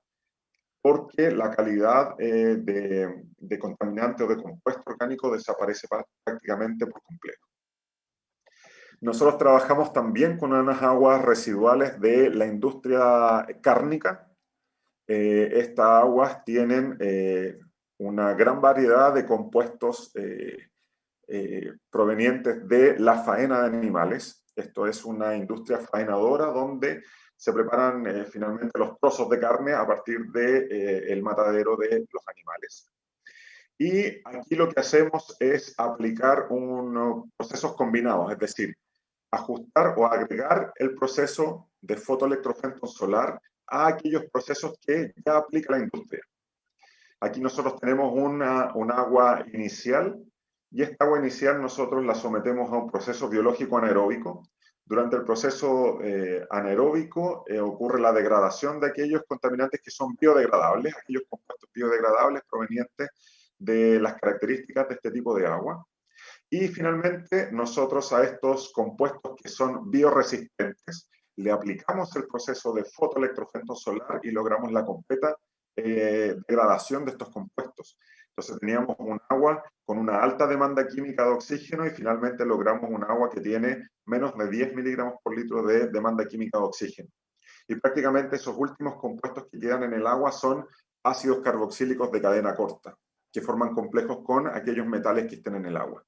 porque la calidad de contaminante o de compuesto orgánico desaparece prácticamente por completo. Nosotros trabajamos también con unas aguas residuales de la industria cárnica. Estas aguas tienen una gran variedad de compuestos provenientes de la faena de animales. Esto es una industria faenadora donde se preparan finalmente los trozos de carne a partir del matadero de los animales. Y aquí lo que hacemos es aplicar unos procesos combinados, es decir, ajustar o agregar el proceso de fotoelectrofenton solar a aquellos procesos que ya aplica la industria. Aquí nosotros tenemos un agua inicial, y esta agua inicial nosotros la sometemos a un proceso biológico anaeróbico. Durante el proceso anaeróbico ocurre la degradación de aquellos contaminantes que son biodegradables, aquellos compuestos biodegradables provenientes de las características de este tipo de agua. Y finalmente nosotros a estos compuestos que son bioresistentes le aplicamos el proceso de fotoelectrofenton solar y logramos la completa degradación de estos compuestos. Entonces teníamos un agua con una alta demanda química de oxígeno y finalmente logramos un agua que tiene menos de 10 miligramos por litro de demanda química de oxígeno. Y prácticamente esos últimos compuestos que quedan en el agua son ácidos carboxílicos de cadena corta, que forman complejos con aquellos metales que estén en el agua.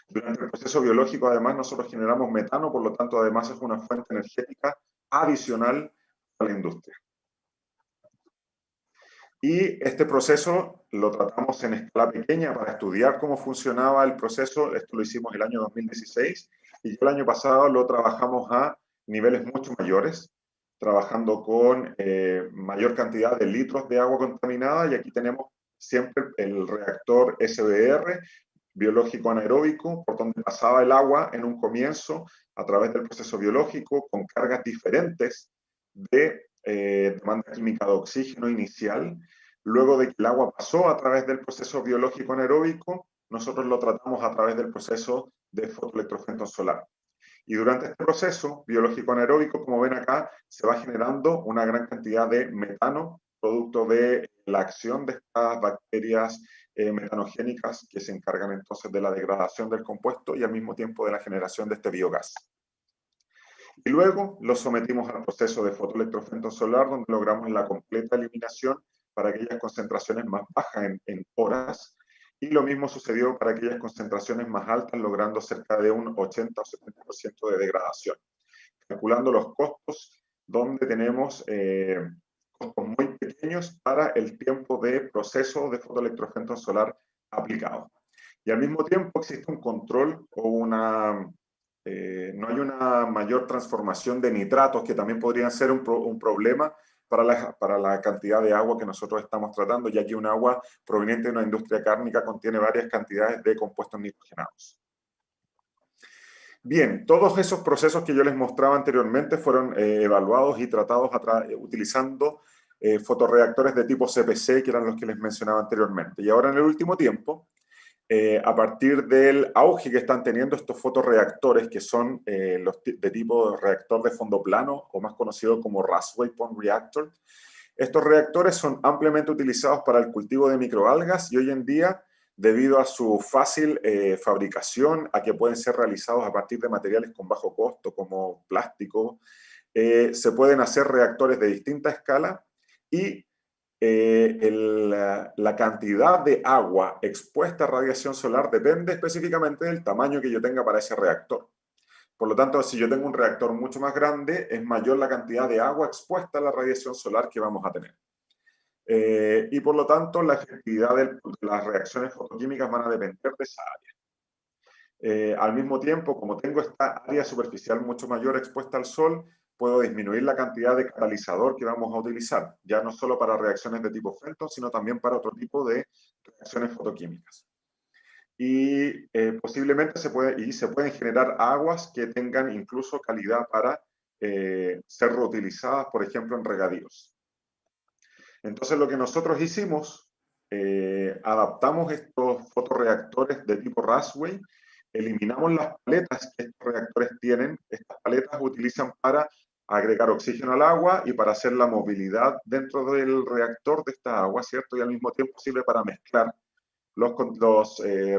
Durante el proceso biológico, además, nosotros generamos metano, por lo tanto, además es una fuente energética adicional a la industria. Y este proceso lo tratamos en escala pequeña para estudiar cómo funcionaba el proceso. Esto lo hicimos el año 2016 y el año pasado lo trabajamos a niveles mucho mayores, trabajando con mayor cantidad de litros de agua contaminada, y aquí tenemos siempre el reactor SBR, biológico anaeróbico, por donde pasaba el agua en un comienzo a través del proceso biológico con cargas diferentes de demanda química de oxígeno inicial. Luego de que el agua pasó a través del proceso biológico anaeróbico, nosotros lo tratamos a través del proceso de fotoelectrofenton solar. Y durante este proceso biológico anaeróbico, como ven acá, se va generando una gran cantidad de metano, producto de la acción de estas bacterias metanogénicas que se encargan entonces de la degradación del compuesto y al mismo tiempo de la generación de este biogás. Y luego lo sometimos al proceso de fotoelectrofenton solar, donde logramos la completa eliminación para aquellas concentraciones más bajas en horas, y lo mismo sucedió para aquellas concentraciones más altas, logrando cerca de un 80 o 70% de degradación. Calculando los costos, donde tenemos costos muy pequeños para el tiempo de proceso de fotoelectrofenton solar aplicado. Y al mismo tiempo existe un control o no hay una mayor transformación de nitratos, que también podrían ser un problema para la cantidad de agua que nosotros estamos tratando, ya que un agua proveniente de una industria cárnica contiene varias cantidades de compuestos nitrogenados. Bien, todos esos procesos que yo les mostraba anteriormente fueron evaluados y tratados utilizando fotorreactores de tipo CPC, que eran los que les mencionaba anteriormente. Y ahora en el último tiempo, a partir del auge que están teniendo estos fotorreactores, que son los de tipo reactor de fondo plano, o más conocido como Raceway Pond Reactor, estos reactores son ampliamente utilizados para el cultivo de microalgas y hoy en día debido a su fácil fabricación, a que pueden ser realizados a partir de materiales con bajo costo como plástico. Se pueden hacer reactores de distinta escala y la cantidad de agua expuesta a radiación solar depende específicamente del tamaño que yo tenga para ese reactor. Por lo tanto, si yo tengo un reactor mucho más grande, es mayor la cantidad de agua expuesta a la radiación solar que vamos a tener. Y por lo tanto, la efectividad de las reacciones fotoquímicas van a depender de esa área. Al mismo tiempo, como tengo esta área superficial mucho mayor expuesta al sol, puedo disminuir la cantidad de catalizador que vamos a utilizar, ya no solo para reacciones de tipo Fenton, sino también para otro tipo de reacciones fotoquímicas. Y posiblemente se pueden generar aguas que tengan incluso calidad para ser reutilizadas, por ejemplo, en regadíos. Entonces, lo que nosotros hicimos, adaptamos estos fotorreactores de tipo Rasway, eliminamos las paletas que estos reactores tienen. Estas paletas utilizan para agregar oxígeno al agua y para hacer la movilidad dentro del reactor de esta agua, ¿cierto? Y al mismo tiempo sirve para mezclar los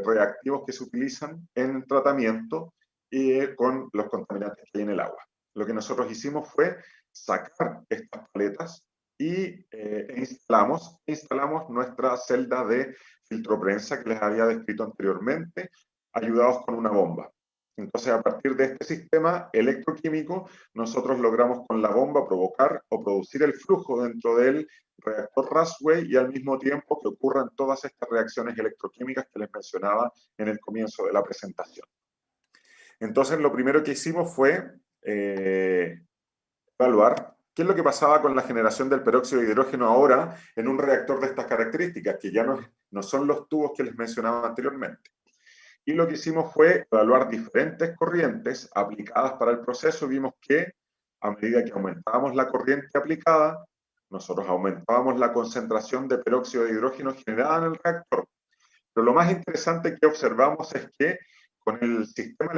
reactivos que se utilizan en tratamiento y con los contaminantes que hay en el agua. Lo que nosotros hicimos fue sacar estas paletas y instalamos nuestra celda de filtroprensa que les había descrito anteriormente, ayudados con una bomba. Entonces, a partir de este sistema electroquímico, nosotros logramos con la bomba provocar o producir el flujo dentro del reactor Rasway y al mismo tiempo que ocurran todas estas reacciones electroquímicas que les mencionaba en el comienzo de la presentación. Entonces, lo primero que hicimos fue evaluar qué es lo que pasaba con la generación del peróxido de hidrógeno ahora en un reactor de estas características, que ya no son los tubos que les mencionaba anteriormente. Y lo que hicimos fue evaluar diferentes corrientes aplicadas para el proceso. Vimos que a medida que aumentábamos la corriente aplicada, nosotros aumentábamos la concentración de peróxido de hidrógeno generada en el reactor. Pero lo más interesante que observamos es que con el sistema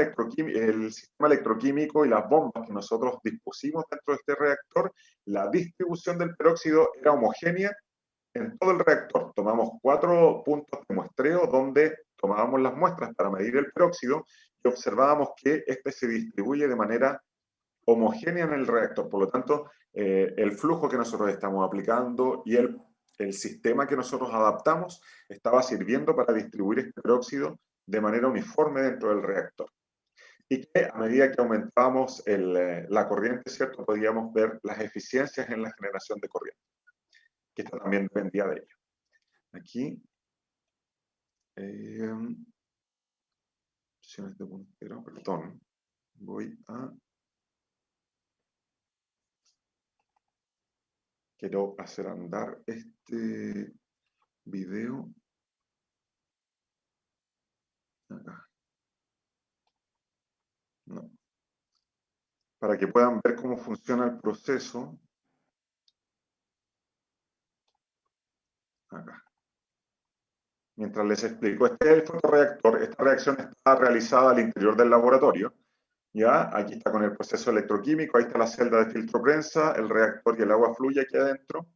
electroquímico y las bombas que nosotros dispusimos dentro de este reactor, la distribución del peróxido era homogénea en todo el reactor. Tomamos 4 puntos de muestreo donde tomábamos las muestras para medir el peróxido y observábamos que este se distribuye de manera homogénea en el reactor. Por lo tanto, el flujo que nosotros estamos aplicando y el sistema que nosotros adaptamos estaba sirviendo para distribuir este peróxido de manera uniforme dentro del reactor. Y que a medida que aumentábamos la corriente, ¿cierto?, podíamos ver las eficiencias en la generación de corriente, que esto también dependía de ello. Aquí, opciones de puntero, perdón, voy a... Quiero hacer andar este video. Acá. No. Para que puedan ver cómo funciona el proceso. Acá. Mientras les explico, este es el fotorreactor. Esta reacción está realizada al interior del laboratorio. ¿Ya? Aquí está con el proceso electroquímico, ahí está la celda de filtro prensa, el reactor y el agua fluye aquí adentro.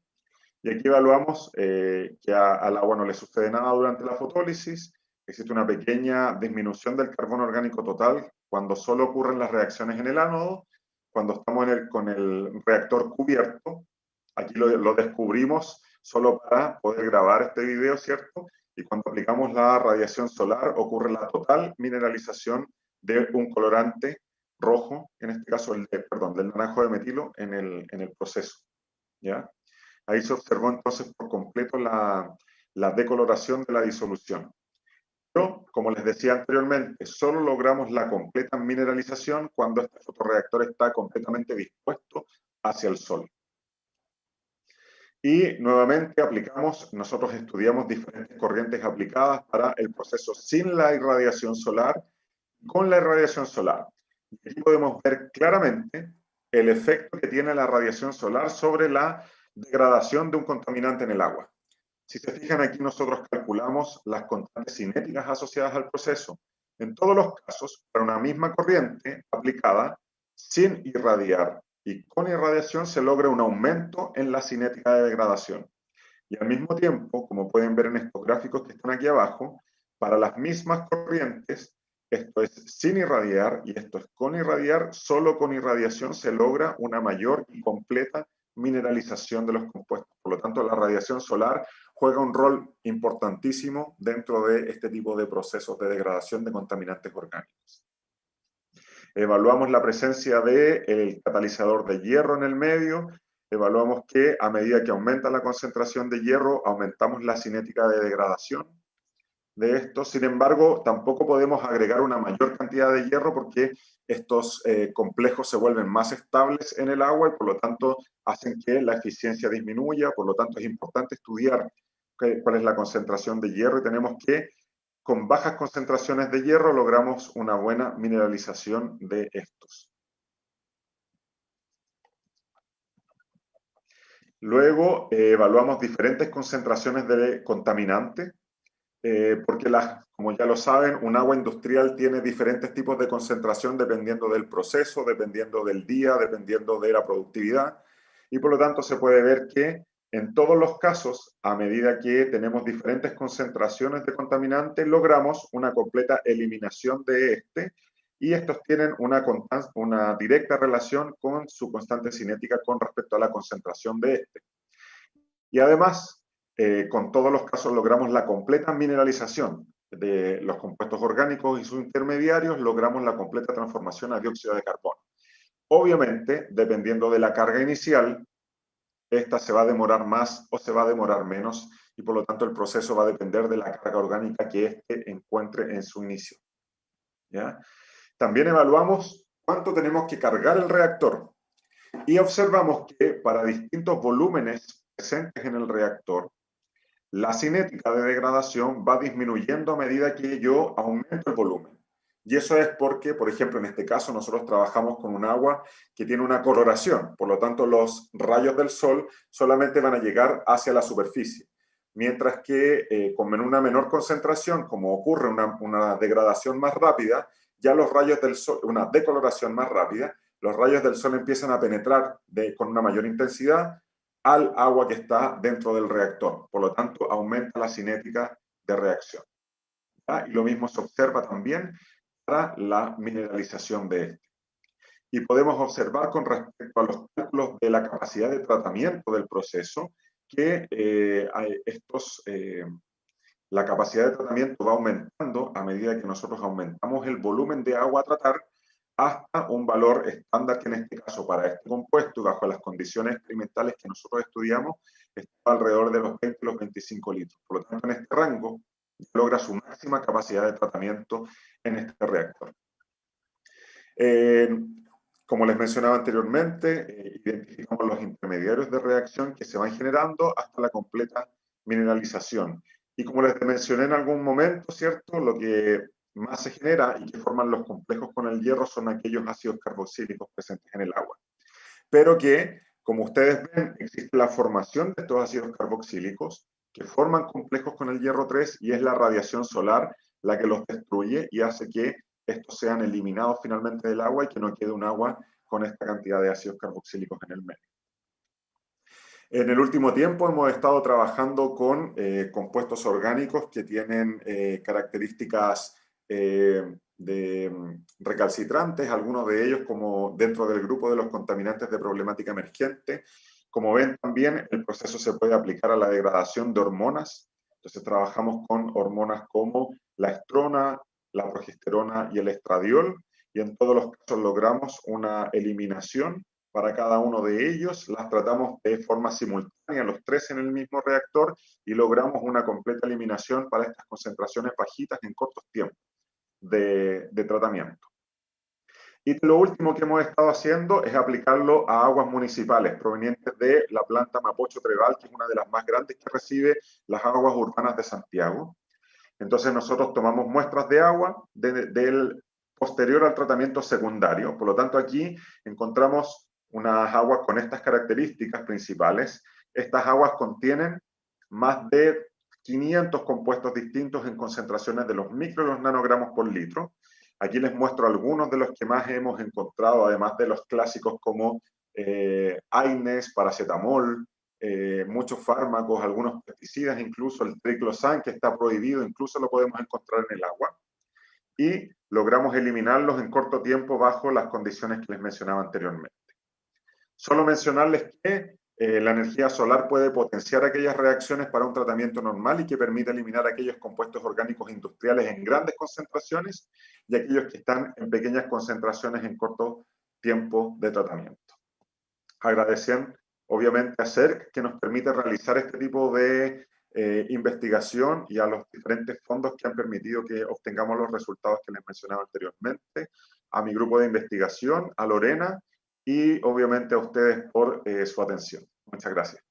Y aquí evaluamos que al agua no le sucede nada durante la fotólisis. Existe una pequeña disminución del carbono orgánico total cuando solo ocurren las reacciones en el ánodo. Cuando estamos con el reactor cubierto, aquí lo descubrimos solo para poder grabar este video, ¿cierto? Y cuando aplicamos la radiación solar ocurre la total mineralización de un colorante rojo, en este caso del naranjo de metilo en el proceso, ¿ya? Ahí se observó entonces por completo la decoloración de la disolución. Pero, como les decía anteriormente, solo logramos la completa mineralización cuando este fotorreactor está completamente dispuesto hacia el sol. Y nuevamente nosotros estudiamos diferentes corrientes aplicadas para el proceso sin la irradiación solar y con la irradiación solar. Y aquí podemos ver claramente el efecto que tiene la radiación solar sobre la degradación de un contaminante en el agua. Si se fijan aquí, nosotros calculamos las constantes cinéticas asociadas al proceso. En todos los casos, para una misma corriente aplicada sin irradiar y con irradiación se logra un aumento en la cinética de degradación. Y al mismo tiempo, como pueden ver en estos gráficos que están aquí abajo, Para las mismas corrientes, esto es sin irradiar y esto es con irradiar, solo con irradiación se logra una mayor y completa mineralización de los compuestos. Por lo tanto, la radiación solar juega un rol importantísimo dentro de este tipo de procesos de degradación de contaminantes orgánicos. Evaluamos la presencia del catalizador de hierro en el medio, evaluamos que a medida que aumenta la concentración de hierro, aumentamos la cinética de degradación de esto. Sin embargo, tampoco podemos agregar una mayor cantidad de hierro porque estos complejos se vuelven más estables en el agua y por lo tanto hacen que la eficiencia disminuya. Por lo tanto, es importante estudiar cuál es la concentración de hierro y tenemos que, con bajas concentraciones de hierro, logramos una buena mineralización de estos. Luego, evaluamos diferentes concentraciones de contaminantes. Porque como ya lo saben, un agua industrial tiene diferentes tipos de concentración dependiendo del proceso, dependiendo del día, dependiendo de la productividad, y por lo tanto se puede ver que en todos los casos, a medida que tenemos diferentes concentraciones de contaminantes, logramos una completa eliminación de este, y estos tienen una directa relación con su constante cinética con respecto a la concentración de este. Y además, con todos los casos logramos la completa mineralización de los compuestos orgánicos y sus intermediarios, logramos la completa transformación a dióxido de carbono. Obviamente, dependiendo de la carga inicial, esta se va a demorar más o se va a demorar menos, y por lo tanto el proceso va a depender de la carga orgánica que éste encuentre en su inicio. ¿Ya? También evaluamos cuánto tenemos que cargar el reactor, y observamos que para distintos volúmenes presentes en el reactor, la cinética de degradación va disminuyendo a medida que yo aumento el volumen. Y eso es porque, por ejemplo, en este caso nosotros trabajamos con un agua que tiene una coloración, por lo tanto los rayos del sol solamente van a llegar hacia la superficie. Mientras que con una menor concentración, como ocurre una degradación más rápida, ya los rayos del sol, una decoloración más rápida, los rayos del sol empiezan a penetrar con una mayor intensidad al agua que está dentro del reactor. Por lo tanto, aumenta la cinética de reacción. ¿Ya? Y lo mismo se observa también para la mineralización de este. Y podemos observar con respecto a los cálculos de la capacidad de tratamiento del proceso que la capacidad de tratamiento va aumentando a medida que nosotros aumentamos el volumen de agua a tratar hasta un valor estándar que en este caso para este compuesto y bajo las condiciones experimentales que nosotros estudiamos está alrededor de los 20 y los 25 litros. Por lo tanto, en este rango logra su máxima capacidad de tratamiento en este reactor. Como les mencionaba anteriormente, identificamos los intermediarios de reacción que se van generando hasta la completa mineralización. Y como les mencioné en algún momento, ¿cierto? Lo que más se genera y que forman los complejos con el hierro son aquellos ácidos carboxílicos presentes en el agua. Pero que, como ustedes ven, existe la formación de estos ácidos carboxílicos que forman complejos con el hierro 3 y es la radiación solar la que los destruye y hace que estos sean eliminados finalmente del agua y que no quede un agua con esta cantidad de ácidos carboxílicos en el medio. En el último tiempo hemos estado trabajando con compuestos orgánicos que tienen características recalcitrantes, algunos de ellos como dentro del grupo de los contaminantes de problemática emergente. Como ven también el proceso se puede aplicar a la degradación de hormonas. Entonces trabajamos con hormonas como la estrona, la progesterona y el estradiol, y en todos los casos logramos una eliminación para cada uno de ellos, las tratamos de forma simultánea, los tres en el mismo reactor, y logramos una completa eliminación para estas concentraciones bajitas en cortos tiempos de tratamiento. Y lo último que hemos estado haciendo es aplicarlo a aguas municipales provenientes de la planta Mapocho Treval, que es una de las más grandes que recibe las aguas urbanas de Santiago. Entonces nosotros tomamos muestras de agua del posterior al tratamiento secundario. Por lo tanto, aquí encontramos unas aguas con estas características principales. Estas aguas contienen más de 500 compuestos distintos en concentraciones de los micro y los nanogramos por litro. Aquí les muestro algunos de los que más hemos encontrado, además de los clásicos como AINES, paracetamol, muchos fármacos, algunos pesticidas, incluso el triclosan, que está prohibido, incluso lo podemos encontrar en el agua. Y logramos eliminarlos en corto tiempo bajo las condiciones que les mencionaba anteriormente. Solo mencionarles que la energía solar puede potenciar aquellas reacciones para un tratamiento normal y que permite eliminar aquellos compuestos orgánicos industriales en grandes concentraciones y aquellos que están en pequeñas concentraciones en corto tiempo de tratamiento. Agradecer, obviamente, a CERC, que nos permite realizar este tipo de investigación, y a los diferentes fondos que han permitido que obtengamos los resultados que les mencionaba anteriormente, a mi grupo de investigación, a Lorena, y obviamente a ustedes por su atención. Muchas gracias.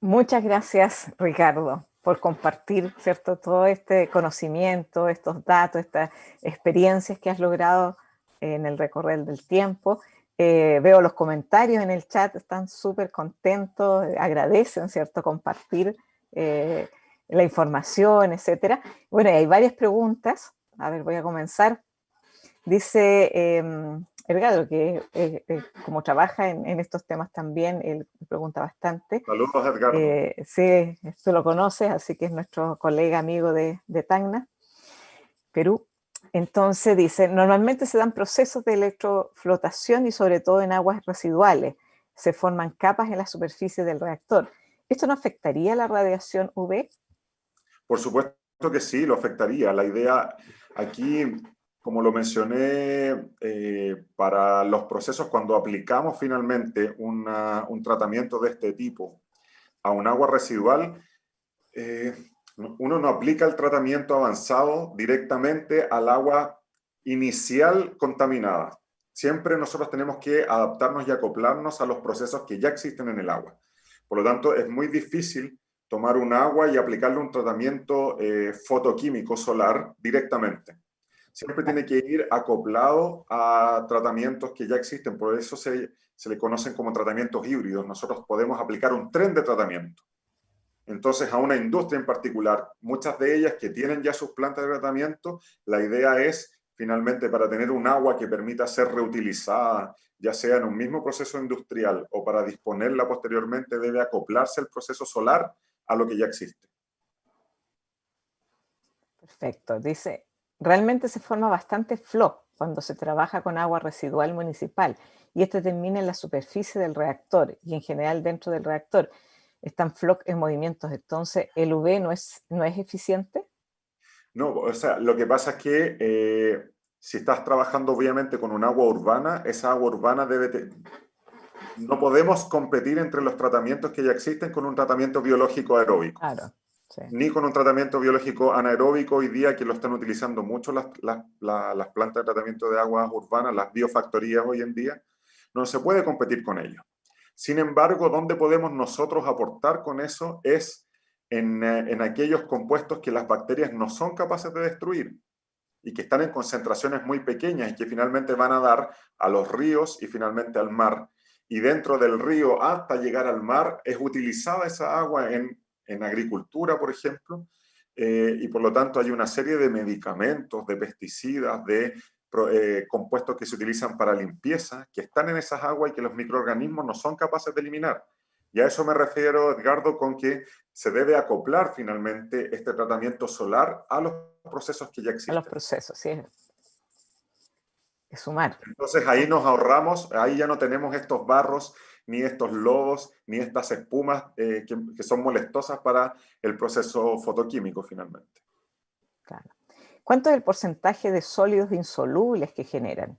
Muchas gracias, Ricardo, por compartir, ¿cierto?, todo este conocimiento, estos datos, estas experiencias que has logrado en el recorrer del tiempo. Veo los comentarios en el chat, están súper contentos, agradecen, ¿cierto?, compartir la información, etcétera. Bueno, hay varias preguntas. A ver, voy a comenzar. Dice Edgardo, que como trabaja en estos temas también, él pregunta bastante. Saludos, Edgardo. Sí, tú lo conoces, así que es nuestro colega amigo de Tacna, Perú. Entonces dice, normalmente se dan procesos de electroflotación y sobre todo en aguas residuales. Se forman capas en la superficie del reactor. ¿Esto no afectaría la radiación UV? Por supuesto que sí, lo afectaría. La idea aquí, como lo mencioné, para los procesos, cuando aplicamos finalmente un tratamiento de este tipo a un agua residual, uno no aplica el tratamiento avanzado directamente al agua inicial contaminada. Siempre nosotros tenemos que adaptarnos y acoplarnos a los procesos que ya existen en el agua. Por lo tanto, es muy difícil tomar un agua y aplicarle un tratamiento fotoquímico solar directamente. Siempre tiene que ir acoplado a tratamientos que ya existen, por eso se le conocen como tratamientos híbridos. Nosotros podemos aplicar un tren de tratamiento. Entonces, a una industria en particular, muchas de ellas que tienen ya sus plantas de tratamiento, la idea es, finalmente, para tener un agua que permita ser reutilizada, ya sea en un mismo proceso industrial o para disponerla posteriormente, debe acoplarse el proceso solar a lo que ya existe. Perfecto. Dice, realmente se forma bastante FLOC cuando se trabaja con agua residual municipal y este termina en la superficie del reactor y en general dentro del reactor. Están FLOC en movimientos, entonces ¿el UV no es eficiente? No, o sea, lo que pasa es que si estás trabajando obviamente con un agua urbana, esa agua urbana no podemos competir entre los tratamientos que ya existen con un tratamiento biológico aeróbico. Claro, sí. Ni con un tratamiento biológico anaeróbico hoy día, que lo están utilizando mucho las plantas de tratamiento de aguas urbanas, las biofactorías hoy en día. No se puede competir con ello. Sin embargo, ¿dónde podemos nosotros aportar con eso? Es en aquellos compuestos que las bacterias no son capaces de destruir y que están en concentraciones muy pequeñas y que finalmente van a dar a los ríos y finalmente al mar. Y dentro del río hasta llegar al mar es utilizada esa agua en agricultura, por ejemplo, y por lo tanto hay una serie de medicamentos, de pesticidas, de compuestos que se utilizan para limpieza, que están en esas aguas y que los microorganismos no son capaces de eliminar. Y a eso me refiero, Edgardo, con que se debe acoplar finalmente este tratamiento solar a los procesos que ya existen. A los procesos, sí. Es sumar. Entonces ahí nos ahorramos, ahí ya no tenemos estos barros, ni estos lodos, ni estas espumas que son molestosas para el proceso fotoquímico finalmente. Claro. ¿Cuánto es el porcentaje de sólidos insolubles que generan?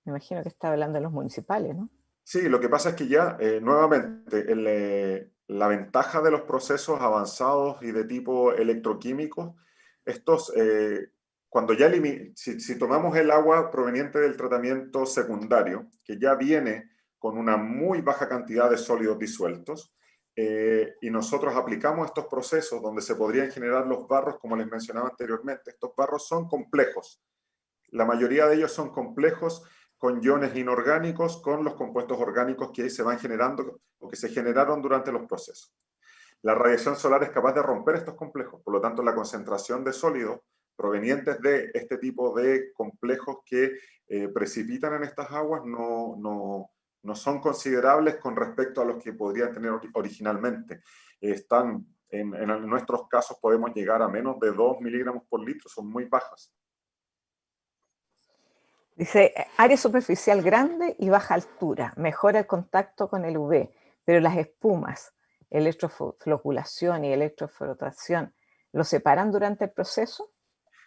Me imagino que está hablando de los municipales, ¿no? Sí, lo que pasa es que ya, nuevamente, la ventaja de los procesos avanzados y de tipo electroquímico, estos, cuando ya si tomamos el agua proveniente del tratamiento secundario, que ya viene con una muy baja cantidad de sólidos disueltos, y nosotros aplicamos estos procesos donde se podrían generar los barros, como les mencionaba anteriormente, estos barros son complejos. La mayoría de ellos son complejos con iones inorgánicos, con los compuestos orgánicos que se van generando o que se generaron durante los procesos. La radiación solar es capaz de romper estos complejos, por lo tanto la concentración de sólidos provenientes de este tipo de complejos que precipitan en estas aguas no son considerables con respecto a los que podrían tener originalmente. Están, en nuestros casos podemos llegar a menos de 2 miligramos por litro, son muy bajas. Dice, área superficial grande y baja altura, mejora el contacto con el UV, pero las espumas, electrofloculación y electrofrotación, ¿lo separan durante el proceso?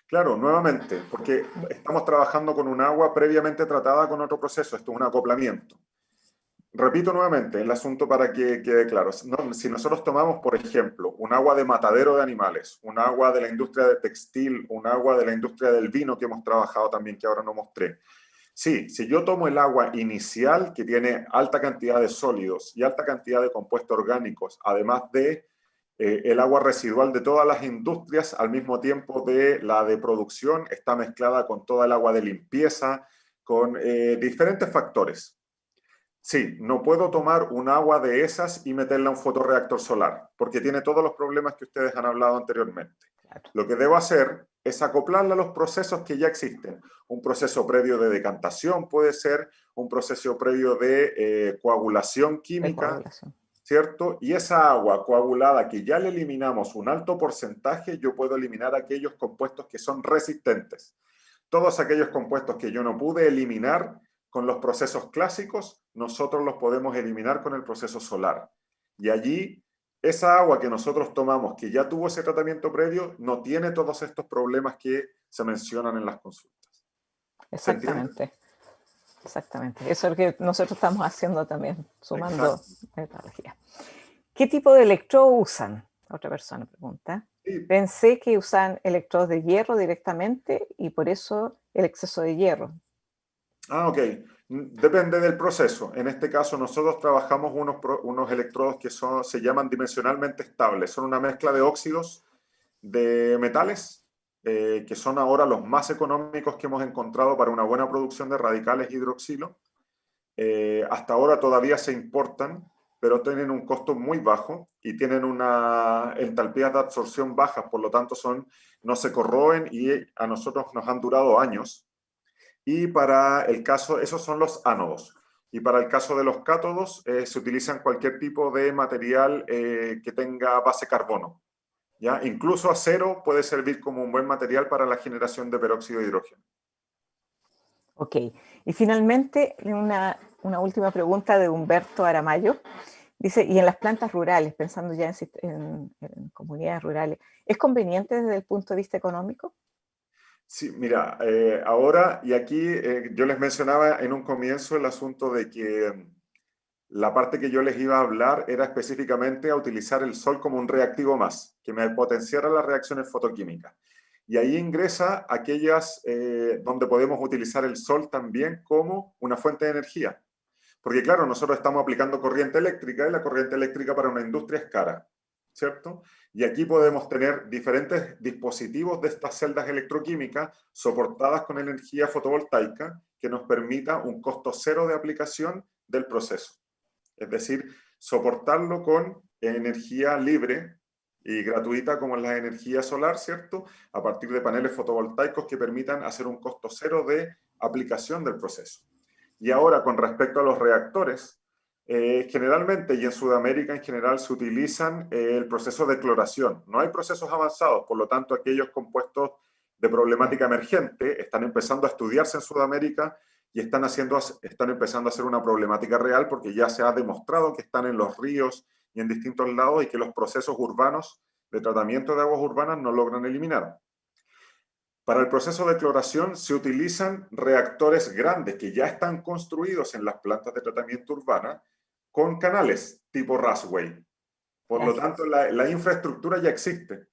Claro, nuevamente, porque estamos trabajando con un agua previamente tratada con otro proceso, esto es un acoplamiento. Repito nuevamente el asunto para que quede claro. Si nosotros tomamos, por ejemplo, un agua de matadero de animales, un agua de la industria de textil, un agua de la industria del vino que hemos trabajado también, que ahora no mostré. Sí, si yo tomo el agua inicial, que tiene alta cantidad de sólidos y alta cantidad de compuestos orgánicos, además de el agua residual de todas las industrias, al mismo tiempo de la de producción, está mezclada con toda el agua de limpieza, con diferentes factores. Sí, no puedo tomar un agua de esas y meterla a un fotorreactor solar, porque tiene todos los problemas que ustedes han hablado anteriormente. Lo que debo hacer es acoplarla a los procesos que ya existen. Un proceso previo de decantación puede ser, un proceso previo de coagulación química, ¿cierto? Y esa agua coagulada que ya le eliminamos un alto porcentaje, yo puedo eliminar aquellos compuestos que son resistentes. Todos aquellos compuestos que yo no pude eliminar con los procesos clásicos, nosotros los podemos eliminar con el proceso solar. Y allí, esa agua que nosotros tomamos, que ya tuvo ese tratamiento previo, no tiene todos estos problemas que se mencionan en las consultas. Exactamente. Exactamente. Eso es lo que nosotros estamos haciendo también, sumando metodología. ¿Qué tipo de electrodo usan? Otra persona pregunta. Sí. Pensé que usan electrodos de hierro directamente y por eso el exceso de hierro. Ah, ok. Depende del proceso. En este caso, nosotros trabajamos unos electrodos que se llaman dimensionalmente estables. Son una mezcla de óxidos de metales, que son ahora los más económicos que hemos encontrado para una buena producción de radicales hidroxilo. Hasta ahora todavía se importan, pero tienen un costo muy bajo y tienen una entalpías de absorción bajas, por lo tanto no se corroen y a nosotros nos han durado años. Y para el caso, esos son los ánodos. Y para el caso de los cátodos, se utilizan cualquier tipo de material que tenga base carbono. ¿Ya? Incluso acero puede servir como un buen material para la generación de peróxido de hidrógeno. Ok. Y finalmente, una última pregunta de Humberto Aramayo. Dice, y en las plantas rurales, pensando ya en comunidades rurales, ¿es conveniente desde el punto de vista económico? Sí, mira, ahora, y aquí yo les mencionaba en un comienzo el asunto de que la parte que yo les iba a hablar era específicamente a utilizar el sol como un reactivo más, que me potenciara las reacciones fotoquímicas. Y ahí ingresa aquellas donde podemos utilizar el sol también como una fuente de energía. Porque claro, nosotros estamos aplicando corriente eléctrica y la corriente eléctrica para una industria es cara, ¿cierto? Y aquí podemos tener diferentes dispositivos de estas celdas electroquímicas soportadas con energía fotovoltaica que nos permita un costo cero de aplicación del proceso. Es decir, soportarlo con energía libre y gratuita como es la energía solar, ¿cierto? A partir de paneles fotovoltaicos que permitan hacer un costo cero de aplicación del proceso. Y ahora, con respecto a los reactores, generalmente y en Sudamérica en general se utilizan el proceso de cloración. No hay procesos avanzados, por lo tanto aquellos compuestos de problemática emergente están empezando a estudiarse en Sudamérica y están empezando a ser una problemática real porque ya se ha demostrado que están en los ríos y en distintos lados y que los procesos urbanos de tratamiento de aguas urbanas no logran eliminar. Para el proceso de cloración se utilizan reactores grandes que ya están construidos en las plantas de tratamiento urbana con canales tipo Rasway. Por lo tanto, la infraestructura ya existe.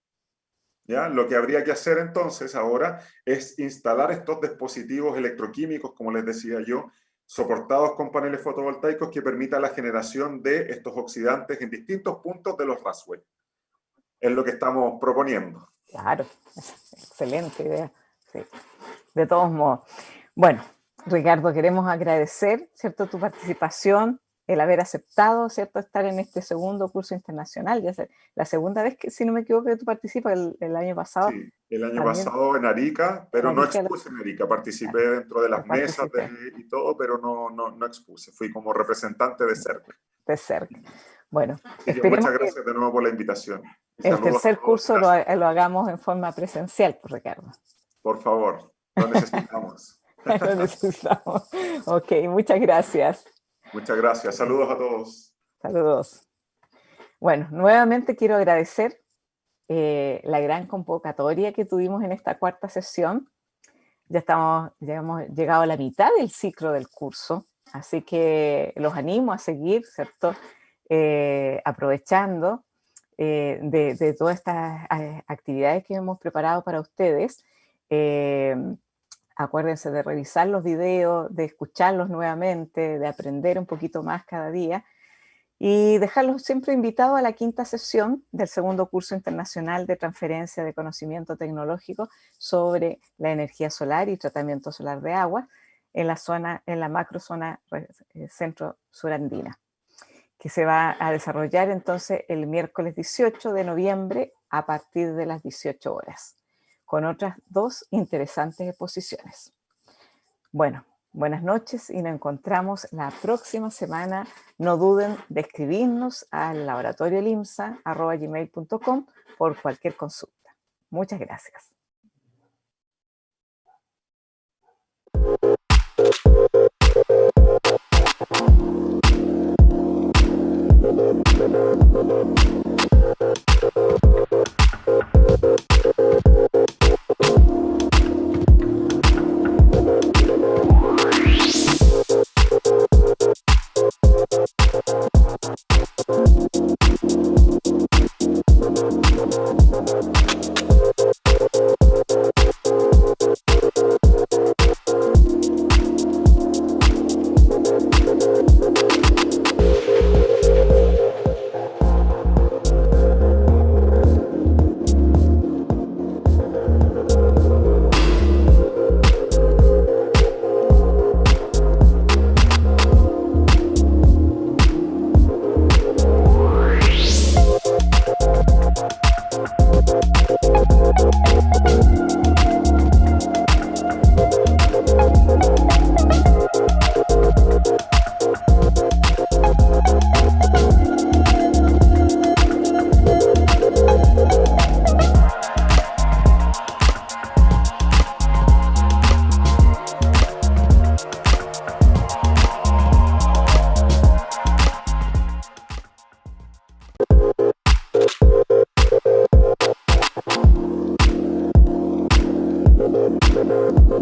¿Ya? Lo que habría que hacer entonces ahora es instalar estos dispositivos electroquímicos, como les decía yo, soportados con paneles fotovoltaicos que permitan la generación de estos oxidantes en distintos puntos de los Rasway. Es lo que estamos proponiendo. Claro, excelente idea. Sí. De todos modos. Bueno, Ricardo, queremos agradecer, ¿cierto?, tu participación, el haber aceptado, ¿cierto?, estar en este segundo curso internacional. Ya sé, la segunda vez que, si no me equivoco, que tú participas, el año pasado. Sí, el año También pasado en Arica, pero en no Arica expuse en Arica, participé dentro de las mesas y todo, pero no expuse, fui como representante de cerca. de cerca. Bueno, Así que esperemos muchas que gracias de nuevo por la invitación. el tercer curso lo Gracias. hagamos en forma presencial, pues, Ricardo. Por favor, lo necesitamos. Lo necesitamos. Ok, muchas gracias. Muchas gracias. Saludos a todos. Saludos. Bueno, nuevamente quiero agradecer la gran convocatoria que tuvimos en esta cuarta sesión. Ya hemos llegado a la mitad del ciclo del curso, así que los animo a seguir, ¿cierto? Aprovechando de todas estas actividades que hemos preparado para ustedes. Acuérdense de revisar los videos, de escucharlos nuevamente, de aprender un poquito más cada día y dejarlos siempre invitados a la quinta sesión del segundo curso internacional de transferencia de conocimiento tecnológico sobre la energía solar y tratamiento solar de agua en la macrozona centro-surandina, que se va a desarrollar entonces el miércoles 18 de noviembre a partir de las 18 horas, con otras 2 interesantes exposiciones. Bueno, buenas noches y nos encontramos la próxima semana. No duden de escribirnos al laboratoriolimsa@gmail.com por cualquier consulta. Muchas gracias.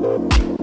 Thank you.